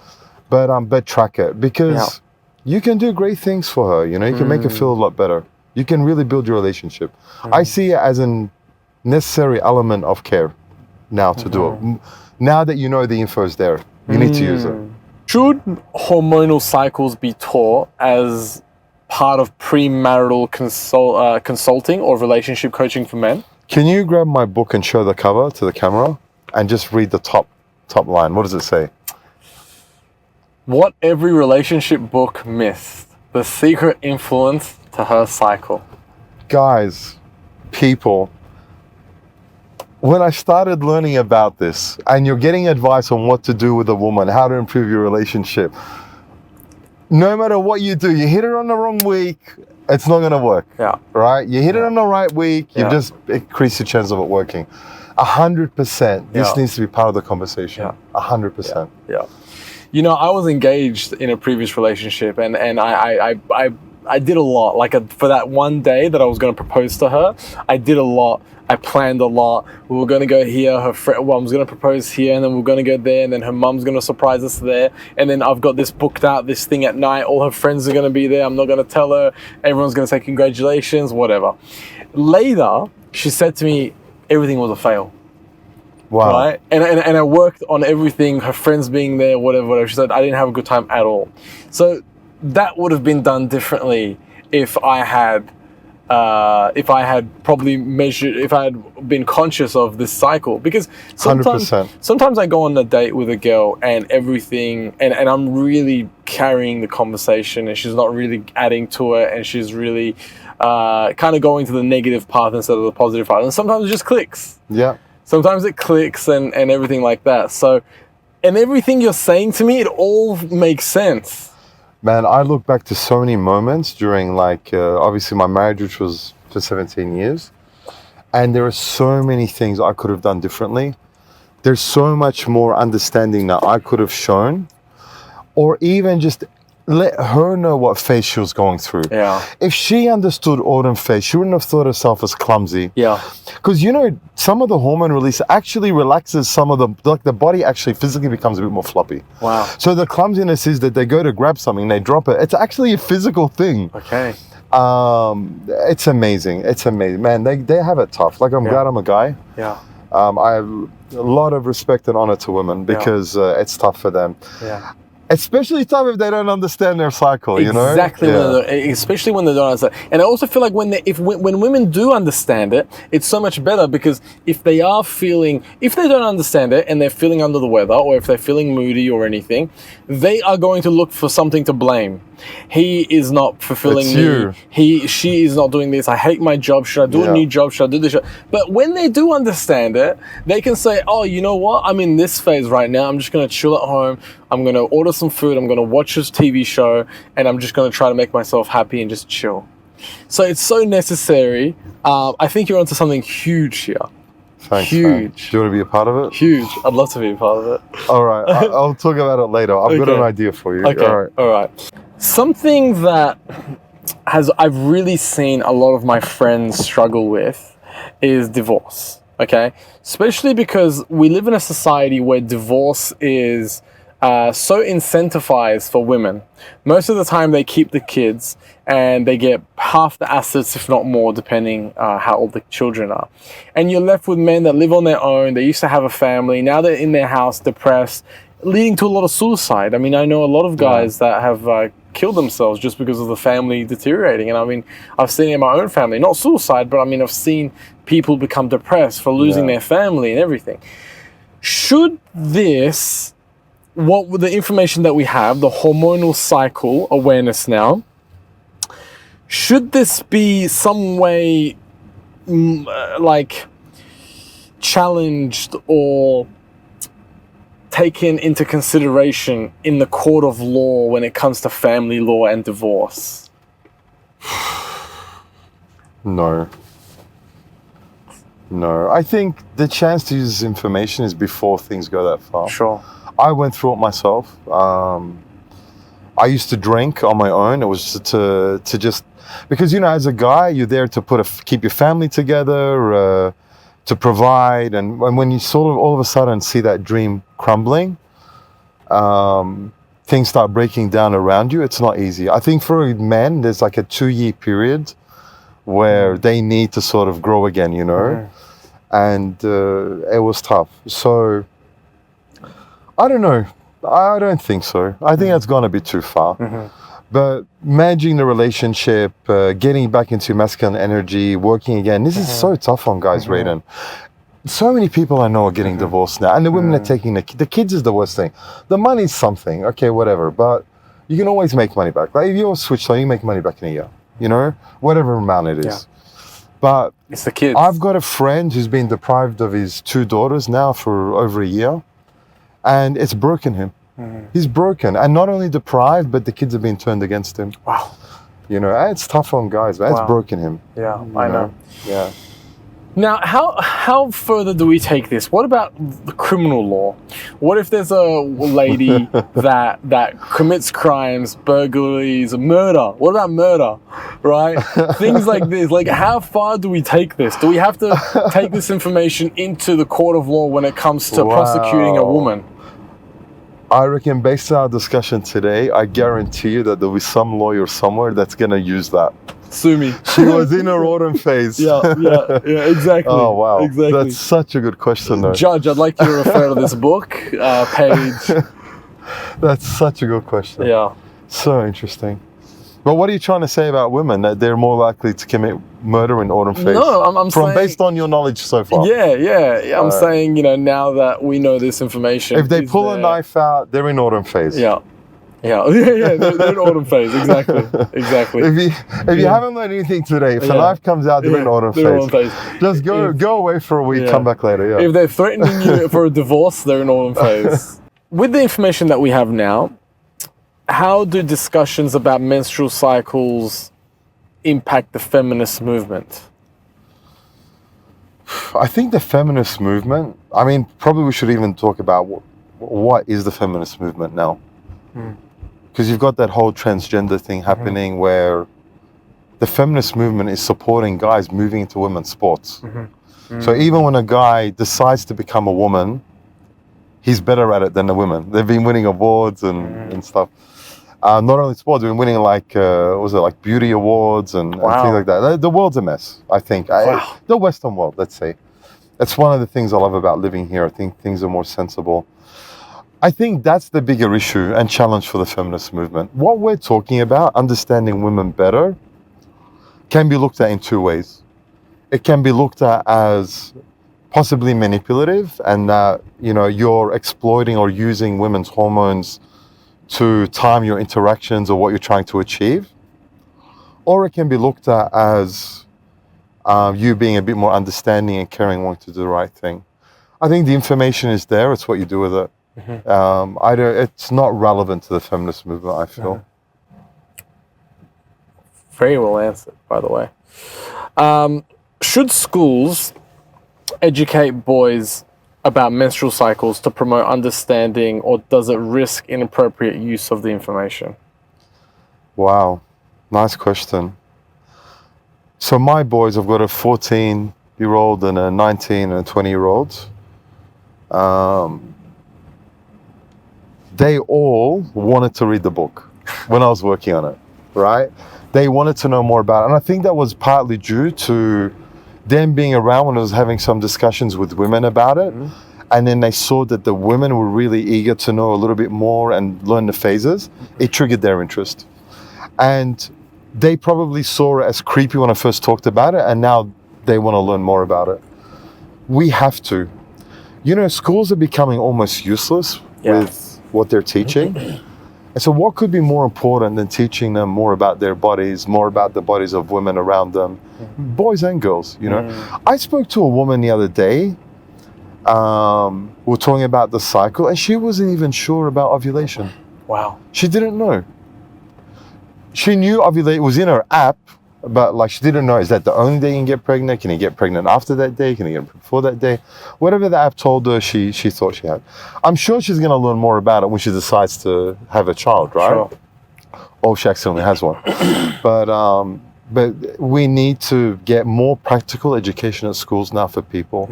But track it, because you can do great things for her. You can make her feel a lot better. You can really build your relationship. I see it as a necessary element of care now to do it. Now that you know the info is there, you need to use it.
Should hormonal cycles be taught as part of premarital consulting or relationship coaching for men?
Can you grab my book and show the cover to the camera and just read the top line? What does it say?
What every relationship book missed. The secret influence to her cycle.
Guys, people, when I started learning about this, and you're getting advice on what to do with a woman, how to improve your relationship, no matter what you do, you hit her on the wrong week, it's not going to work.
Yeah.
Right? You hit it on the right week, you
Yeah.
just increase your chance of it working. 100%. This
Yeah.
needs to be part of the conversation.
Yeah.
100%.
Yeah. You know, I was engaged in a previous relationship, and I did a lot. Like for that one day that I was going to propose to her, I did a lot. I planned a lot. We were going to go here. Her friend, well, I was going to propose here, and then we we're going to go there, and then her mum's going to surprise us there. And then I've got this booked out, this thing at night. All her friends are going to be there. I'm not going to tell her. Everyone's going to say congratulations, whatever. Later, she said to me, everything was a fail.
Wow.
Right? And I worked on everything, her friends being there, whatever. She said, I didn't have a good time at all. So that would have been done differently if I had probably measured, if I had been conscious of this cycle. Because sometimes
100%.
I go on a date with a girl and everything, and I'm really carrying the conversation and she's not really adding to it, and she's really kind of going to the negative path instead of the positive path. And sometimes it just clicks.
Yeah.
Sometimes it clicks and everything like that. So, and everything you're saying to me, it all makes sense.
Man, I look back to so many moments during, like, obviously my marriage, which was for 17 years. And there are so many things I could have done differently. There's so much more understanding that I could have shown, or even just let her know what phase she was going through.
Yeah.
If she understood autumn phase, she wouldn't have thought herself as clumsy.
Yeah.
Because, you know, some of the hormone release actually relaxes some of the, like the body actually physically becomes a bit more floppy.
Wow.
So the clumsiness is that they go to grab something, they drop it. It's actually a physical thing.
Okay.
It's amazing. It's amazing. Man, they have it tough. Like, I'm glad I'm a guy.
Yeah.
I have a lot of respect and honor to women because it's tough for them.
Yeah.
Especially tough if they don't understand their cycle, you know?
Exactly.
Yeah.
Especially when they don't understand. And I also feel like when women do understand it, it's so much better, because if they don't understand it and they're feeling under the weather, or if they're feeling moody or anything, they are going to look for something to blame. He is not fulfilling me. She is not doing this. I hate my job. Should I do a new job? Should I do this? But when they do understand it, they can say, oh, you know what? I'm in this phase right now. I'm just going to chill at home. I'm going to order some food. I'm going to watch this TV show, and I'm just going to try to make myself happy and just chill. So it's so necessary. I think you're onto something huge here.
Thanks,
huge.
Man. Do you want to be a part of it?
Huge. I'd love to be a part of it.
All right. I'll talk about it later. I've got an idea for you.
Okay. All right. Something that I've really seen a lot of my friends struggle with is divorce. Okay. Especially because we live in a society where divorce is so incentivized for women. Most of the time they keep the kids and they get half the assets, if not more, depending how old the children are. And you're left with men that live on their own. They used to have a family. Now they're in their house, depressed, leading to a lot of suicide. I mean, I know a lot of guys that have killed themselves just because of the family deteriorating. And I mean, I've seen it in my own family, not suicide, but I mean, I've seen people become depressed for losing their family and everything. Should this, what with the information that we have, the hormonal cycle awareness now, should this be some way like challenged or taken into consideration in the court of law when it comes to family law and divorce?
No. I think the chance to use this information is before things go that far.
Sure.
I went through it myself. I used to drink on my own. It was to just, because, you know, as a guy, you're there to keep your family together, to provide. And when you sort of all of a sudden see that dream crumbling, things start breaking down around you. It's not easy. I think for men, there's like a 2-year period where they need to sort of grow again, you know? And it was tough. So I don't know. I don't think so. I think that's gone a bit too far. But managing the relationship, getting back into masculine energy, working again, this is so tough on guys, Radin. So many people I know are getting divorced now, and the women are taking the kids is the worst thing. The money's something, okay, whatever, but you can always make money back. Like if you're switched on, you make money back in a year, you know, whatever amount it is.
Yeah.
But
It's the kids.
I've got a friend who's been deprived of his 2 daughters now for over a year, and it's broken him. He's broken, and not only deprived, but the kids have been turned against him.
Wow.
You know, and it's tough on guys, man. It's
Wow.
broken him.
Yeah,
you
I know.
Yeah.
Now, how further do we take this? What about the criminal law? What if there's a lady that commits crimes, burglaries, murder? What about murder? Right? Things like this. Like, how far do we take this? Do we have to take this information into the court of law when it comes to prosecuting a woman?
I reckon based on our discussion today, I guarantee you that there'll be some lawyer somewhere that's going to use that.
Sue me.
She was in her autumn phase.
Yeah, exactly.
Oh, wow.
Exactly.
That's such a good question, though.
Judge, I'd like you to refer to this book, page.
That's such a good question.
Yeah.
So interesting. But what are you trying to say about women? That they're more likely to commit murder in autumn phase?
No, I'm
From
saying...
based on your knowledge so far?
Yeah. I'm saying, you know, now that we know this information...
If they pull a knife out, they're in autumn phase.
Yeah. They're in autumn phase, exactly.
If you haven't learned anything today, if a knife comes out, they're in autumn
they're in
phase.
autumn phase.
Just go away for a week, come back later. Yeah.
If they're threatening you for a divorce, they're in autumn phase. With the information that we have now, how do discussions about menstrual cycles impact the feminist movement?
I think the feminist movement, I mean, probably we should even talk about what is the feminist movement now. Because you've got that whole transgender thing happening where the feminist movement is supporting guys moving into women's sports. So even when a guy decides to become a woman, he's better at it than the women. They've been winning awards and stuff. Not only sports, they've been winning like beauty awards and things like that. The world's a mess, I think. The Western world, let's say. That's one of the things I love about living here. I think things are more sensible. I think that's the bigger issue and challenge for the feminist movement. What we're talking about, understanding women better, can be looked at in 2 ways. It can be looked at as possibly manipulative and that, you know, you're exploiting or using women's hormones to time your interactions or what you're trying to achieve. Or it can be looked at as you being a bit more understanding and caring, wanting to do the right thing. I think the information is there, it's what you do with it. It's not relevant to the feminist movement, I feel.
Very well answered, by the way. Should schools educate boys about menstrual cycles to promote understanding, or does it risk inappropriate use of the information? Wow,
nice question. So my boys, I've got a 14-year-old and a 19 and a 20-year-old. They all wanted to read the book when I was working on it, right? They wanted to know more about it. And I think that was partly due to them being around when I was having some discussions with women about it. And then they saw that the women were really eager to know a little bit more and learn the phases. It triggered their interest. And they probably saw it as creepy when I first talked about it, and now they want to learn more about it. We have to. You know, schools are becoming almost useless with what they're teaching. And so what could be more important than teaching them more about their bodies, more about the bodies of women around them, boys and girls, you know? I spoke to a woman the other day. We were talking about the cycle, and she wasn't even sure about ovulation.
Wow.
She didn't know. She knew ovulation was in her app, but like she didn't know, is that the only day you can get pregnant? Can you get pregnant after that day? Can you get before that day? Whatever the app told her, she thought she had. I'm sure she's going to learn more about it when she decides to have a child, right?
Sure.
Or she accidentally has one. But we need to get more practical education at schools now for people.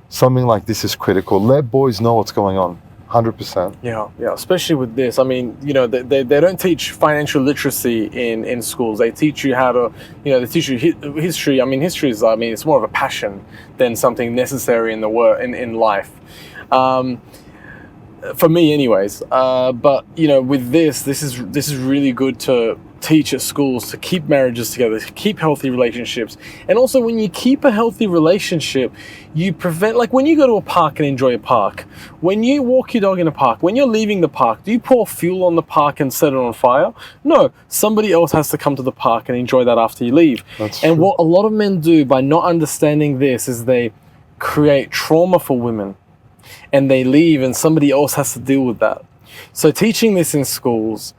Something like this is critical. Let boys know what's going on. 100%.
Yeah, especially with this. I mean, you know, they don't teach financial literacy in schools. They teach you how to, you know, they teach you history. I mean, history is, it's more of a passion than something necessary in the in life. For me anyways. But, you know, with this is really good to teach at schools to keep marriages together, to keep healthy relationships. And also when you keep a healthy relationship, you prevent, like when you go to a park and enjoy a park, when you walk your dog in a park, when you're leaving the park, do you pour fuel on the park and set it on fire? No, somebody else has to come to the park and enjoy that after you leave.
That's
and
true.
what a lot of men do by not understanding this is they create trauma for women and they leave and somebody else has to deal with that. So teaching this in schools,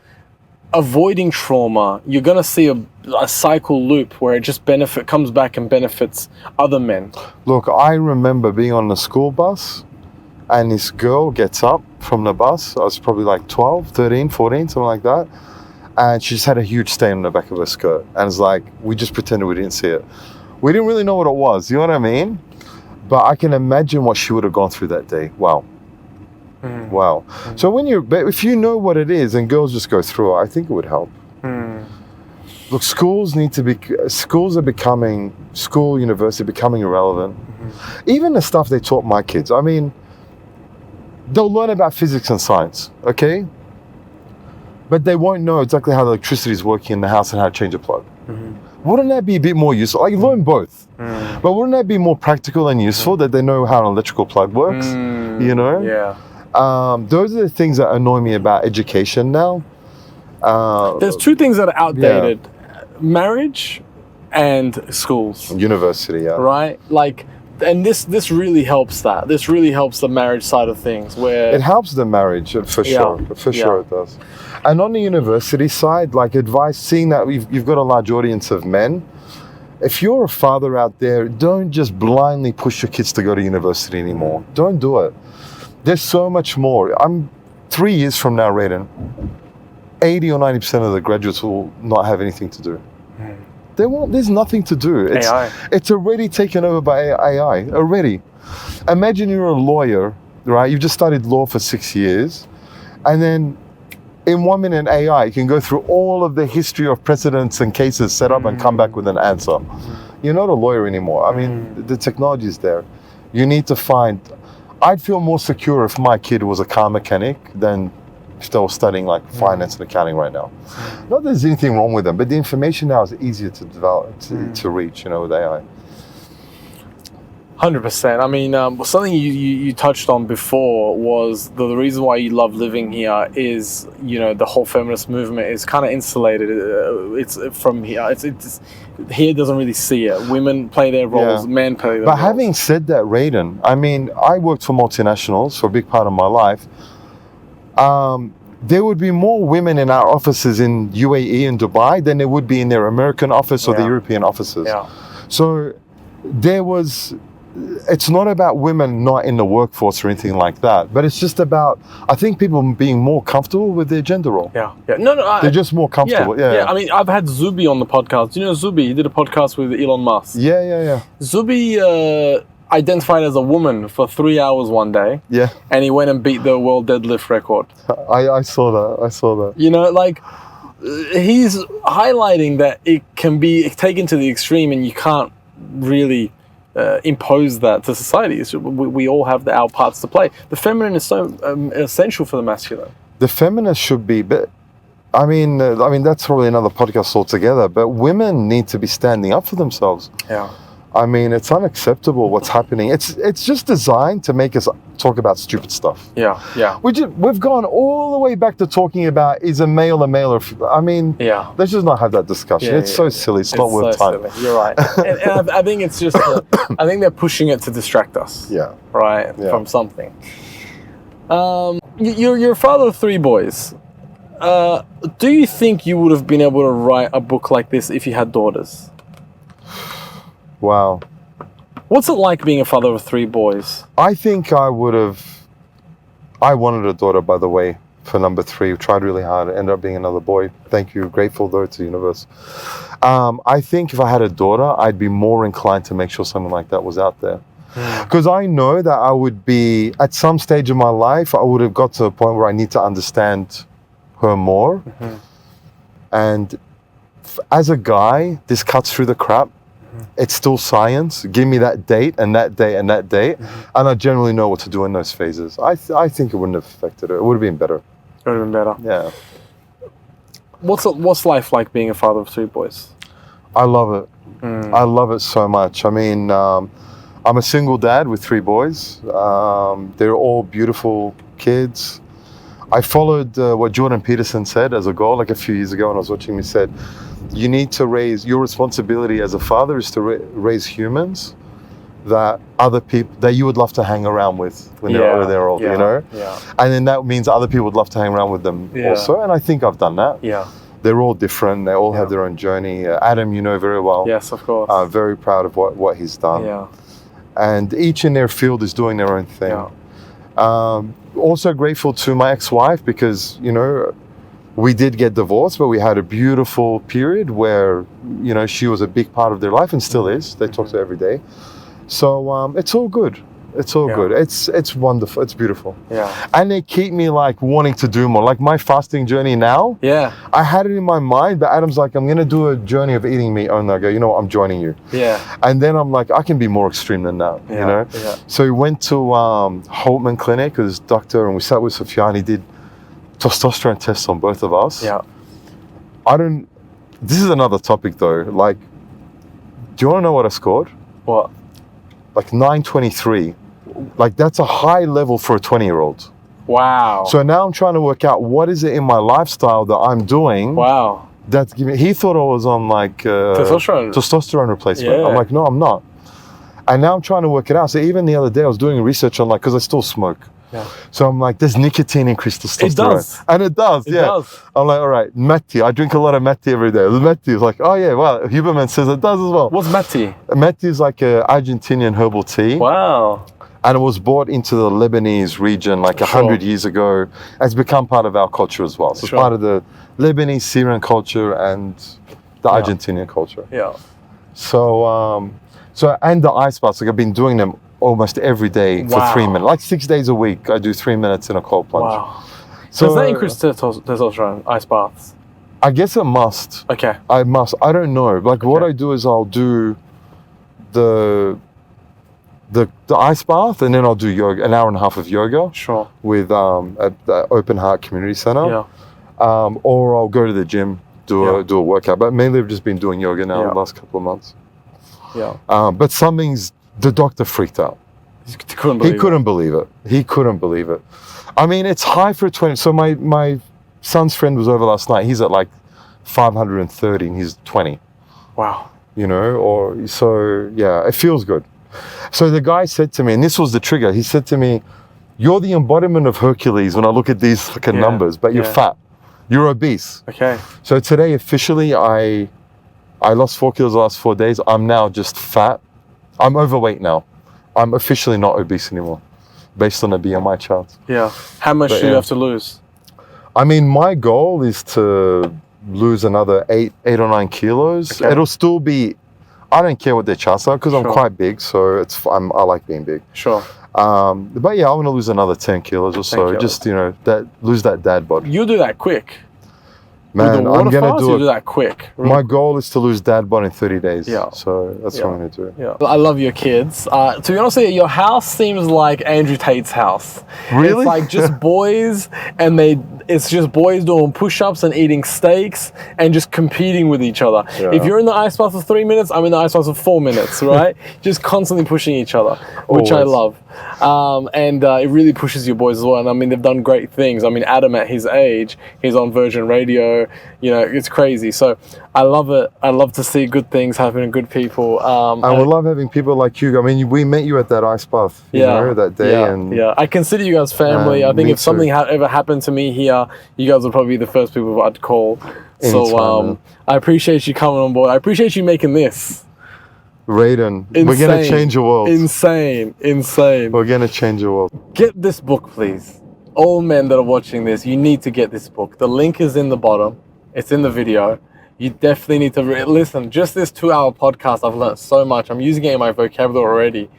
avoiding trauma, you're going to see a cycle loop where it just comes back and benefits other men.
Look, I remember being on the school bus and this girl gets up from the bus. I was probably like 12, 13, 14, something like that. And she just had a huge stain on the back of her skirt. And it's like, we just pretended we didn't see it. We didn't really know what it was, you know what I mean? But I can imagine what she would have gone through that day. Wow. Wow. So if you know what it is and girls just go through it, I think it would help. Look, university becoming irrelevant. Even the stuff they taught my kids, I mean, they'll learn about physics and science, okay? But they won't know exactly how the electricity is working in the house and how to change a plug. Wouldn't that be a bit more useful? Like, learn both. But wouldn't that be more practical and useful that they know how an electrical plug works? You know?
Yeah.
Those are the things that annoy me about education now.
There's two things that are outdated. Marriage and schools.
University, yeah.
Right? Like, and this really helps that. This really helps the marriage side of things where...
It helps the marriage, for sure. For sure it does. And on the university side, like advice, seeing that you've got a large audience of men, if you're a father out there, don't just blindly push your kids to go to university anymore. Don't do it. There's so much more. 3 years from now, Radin, 80 or 90% of the graduates will not have anything to do. There's nothing to do. It's already taken over by AI, already. Imagine you're a lawyer, right? You've just studied law for 6 years, and then in 1 minute AI, you can go through all of the history of precedents and cases set up and come back with an answer. You're not a lawyer anymore. I mean, the technology is there. You need to find... I'd feel more secure if my kid was a car mechanic than if they were studying like finance and accounting right now. Not that there's anything wrong with them, but the information now is easier to develop, to reach, you know, with AI.
100%. I mean, something you touched on before was the reason why you love living here is, you know, the whole feminist movement is kind of insulated. It's from here. It's here doesn't really see it. Women play their roles, men play their roles.
But having said that, Radin, I mean, I worked for multinationals for a big part of my life. There would be more women in our offices in UAE and Dubai than there would be in their American office or the European offices. So it's not about women not in the workforce or anything like that, but it's just about, I think, people being more comfortable with their gender role.
No,
they're just more comfortable.
I mean, I've had Zubi on the podcast. Do you know Zubi? He did a podcast with Elon Musk.
Yeah.
Zubi identified as a woman for 3 hours one day.
Yeah.
And he went and beat the world deadlift record.
I saw that.
You know, like, he's highlighting that it can be taken to the extreme and you can't really impose that to society. So we all have our parts to play. The feminine is so essential for the masculine.
The feminist should be, but I mean that's probably another podcast altogether. But women need to be standing up for themselves.
Yeah.
I mean, it's unacceptable what's happening. It's just designed to make us talk about stupid stuff.
Yeah.
We've gone all the way back to talking about is a male a male? I mean, let's just not have that discussion. It's so silly. It's not worth time.
Silly. You're right. and I think it's just, I think they're pushing it to distract us. Right. From something. You're a father of 3 boys. Do you think you would have been able to write a book like this if you had daughters?
Wow.
What's it like being a father of 3 boys?
I think I would have... I wanted a daughter, by the way, for number 3. Tried really hard. Ended up being another boy. Thank you. Grateful, though, to the universe. I think if I had a daughter, I'd be more inclined to make sure something like that was out there. Because I know that I would be... At some stage of my life, I would have got to a point where I need to understand her more. And as a guy, this cuts through the crap. It's still science. Give me that date and that date and that date, and I generally know what to do in those phases. I think it wouldn't have affected it. It would have been better.
It would have been better.
Yeah.
What's life like being a father of 3 boys?
I love it. I love it so much. I mean, I'm a single dad with 3 boys. They're all beautiful kids. I followed what Jordan Peterson said as a goal like a few years ago when I was watching him. He said, you need to raise, your responsibility as a father is to raise humans that other people, that you would love to hang around with when they're older, you know?
Yeah.
And then that means other people would love to hang around with them also. And I think I've done that.
Yeah.
They're all different. They all have their own journey. Adam, you know very well.
Yes, of course.
Very proud of what he's done.
Yeah.
And each in their field is doing their own thing.
Yeah.
Also grateful to my ex-wife because, you know, we did get divorced, but we had a beautiful period where, you know, she was a big part of their life and still is. They talk to her every day. So it's all good. It's all good. It's wonderful. It's beautiful.
Yeah.
And they keep me like wanting to do more. Like my fasting journey now.
Yeah.
I had it in my mind, but Adam's like, I'm going to do a journey of eating meat. And I go, you know what? I'm joining you.
Yeah.
And then I'm like, I can be more extreme than that, you know?
Yeah.
So we went to Holtman Clinic with his doctor and we sat with Sofiane. He did testosterone tests on both of us.
Yeah.
This is another topic though. Like, do you want to know what I scored?
What?
Like 923. Like that's a high level for a 20-year-old.
Wow.
So now I'm trying to work out what is it in my lifestyle that I'm doing.
Wow.
That's giving. He thought I was on like testosterone replacement.
Yeah.
I'm like, no, I'm not. And now I'm trying to work it out. So even the other day, I was doing research on like, because I still smoke.
Yeah.
So I'm like, there's nicotine in testosterone.
It does.
And it does,
It
yeah.
does.
I'm like, all right, Meti. I drink a lot of Meti every day. The Meti is like, oh yeah, wow. Huberman says it does as well.
What's Mati?
Meti is like a Argentinian herbal tea.
Wow.
And it was brought into the Lebanese region like 100 years ago. And it's become part of our culture as well. So it's part of the Lebanese, Syrian culture and the Argentinian culture.
Yeah.
So, and the ice baths, like I've been doing them almost every day for 3 minutes. Like 6 days a week, I do 3 minutes in a cold plunge.
Wow.
So,
does that increase testosterone, ice baths?
I guess it must.
Okay.
I must. I don't know. Like what I do is I'll do the ice bath and then I'll do yoga, an hour and a half of yoga.
Sure.
With at the Open Heart Community Center.
Yeah.
Or I'll go to the gym, do a workout. But mainly I've just been doing yoga now the last couple of months.
Yeah.
But the doctor freaked out. He couldn't believe it. He couldn't believe it. I mean, it's high for a 20. So my son's friend was over last night. He's at like 530 and he's 20.
Wow.
You know, so yeah, it feels good. So the guy said to me, and this was the trigger, he said to me, you're the embodiment of Hercules when I look at these fucking numbers, but you're fat. You're obese.
Okay.
So today, officially, I lost 4 kilos the last 4 days. I'm now just fat. I'm overweight now. I'm officially not obese anymore, based on the BMI charts.
Yeah. How much do you have to lose?
I mean, my goal is to lose another 8 or 9 kilos.
Okay.
It'll still be, I don't care what their charts are because I'm quite big, so I like being big.
Sure.
But yeah, I want to lose another 10 kilos or so. Just, you know, lose that dad bod.
You'll do that quick.
Man, I'm going to
do that quick.
My goal is to lose dad bod in 30 days.
Yeah.
So that's what I'm going to do.
Yeah. I love your kids. To be honest with you, your house seems like Andrew Tate's house.
Really?
It's like just boys and it's just boys doing push-ups and eating steaks and just competing with each other.
Yeah.
If you're in the ice bath for 3 minutes, I'm in the ice bath for 4 minutes, right? Just constantly pushing each other, which I love. And it really pushes your boys as well. And I mean, they've done great things. I mean, Adam at his age, he's on Virgin Radio. You know, it's crazy. So I love it. I love to see good things happening, good people.
And we love having people like you. I mean, we met you at that ice bath, you know, that day.
Yeah, I consider you guys family. I think if something ever happened to me here, you guys would probably be the first people I'd call. So I appreciate you coming on board. I appreciate you making this.
Radin, we're going to change the world.
Insane.
We're going to change the world.
Get this book, please. All men that are watching this, you need to get this book. The link is in the bottom. It's in the video. You definitely need to listen. Just this 2-hour podcast, I've learned so much. I'm using it in my vocabulary already.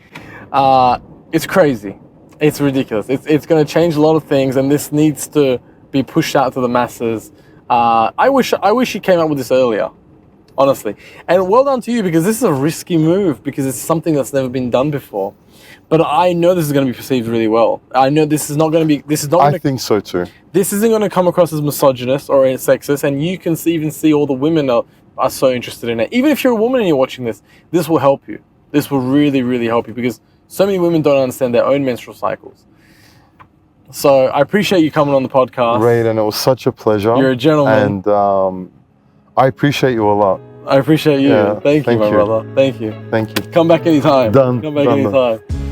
It's crazy. It's ridiculous. It's going to change a lot of things, and this needs to be pushed out to the masses. I wish you came up with this earlier. honestly. And well done to you, because this is a risky move, because it's something that's never been done before. But I know this is going to be perceived really well. I know this is not going to be. This is not.
I think so too.
This isn't going to come across as misogynist or sexist, and you can even see all the women are so interested in it. Even if you're a woman and you're watching this, this will help you. This will really, really help you, because so many women don't understand their own menstrual cycles. So I appreciate you coming on the podcast.
Radin, it was such a pleasure.
You're a gentleman.
And I appreciate you a lot.
I appreciate you.
Yeah,
thank you,
thank
my
you.
brother. Thank you.
Thank you.
Come back anytime.
Done.
Come back
Done.
anytime.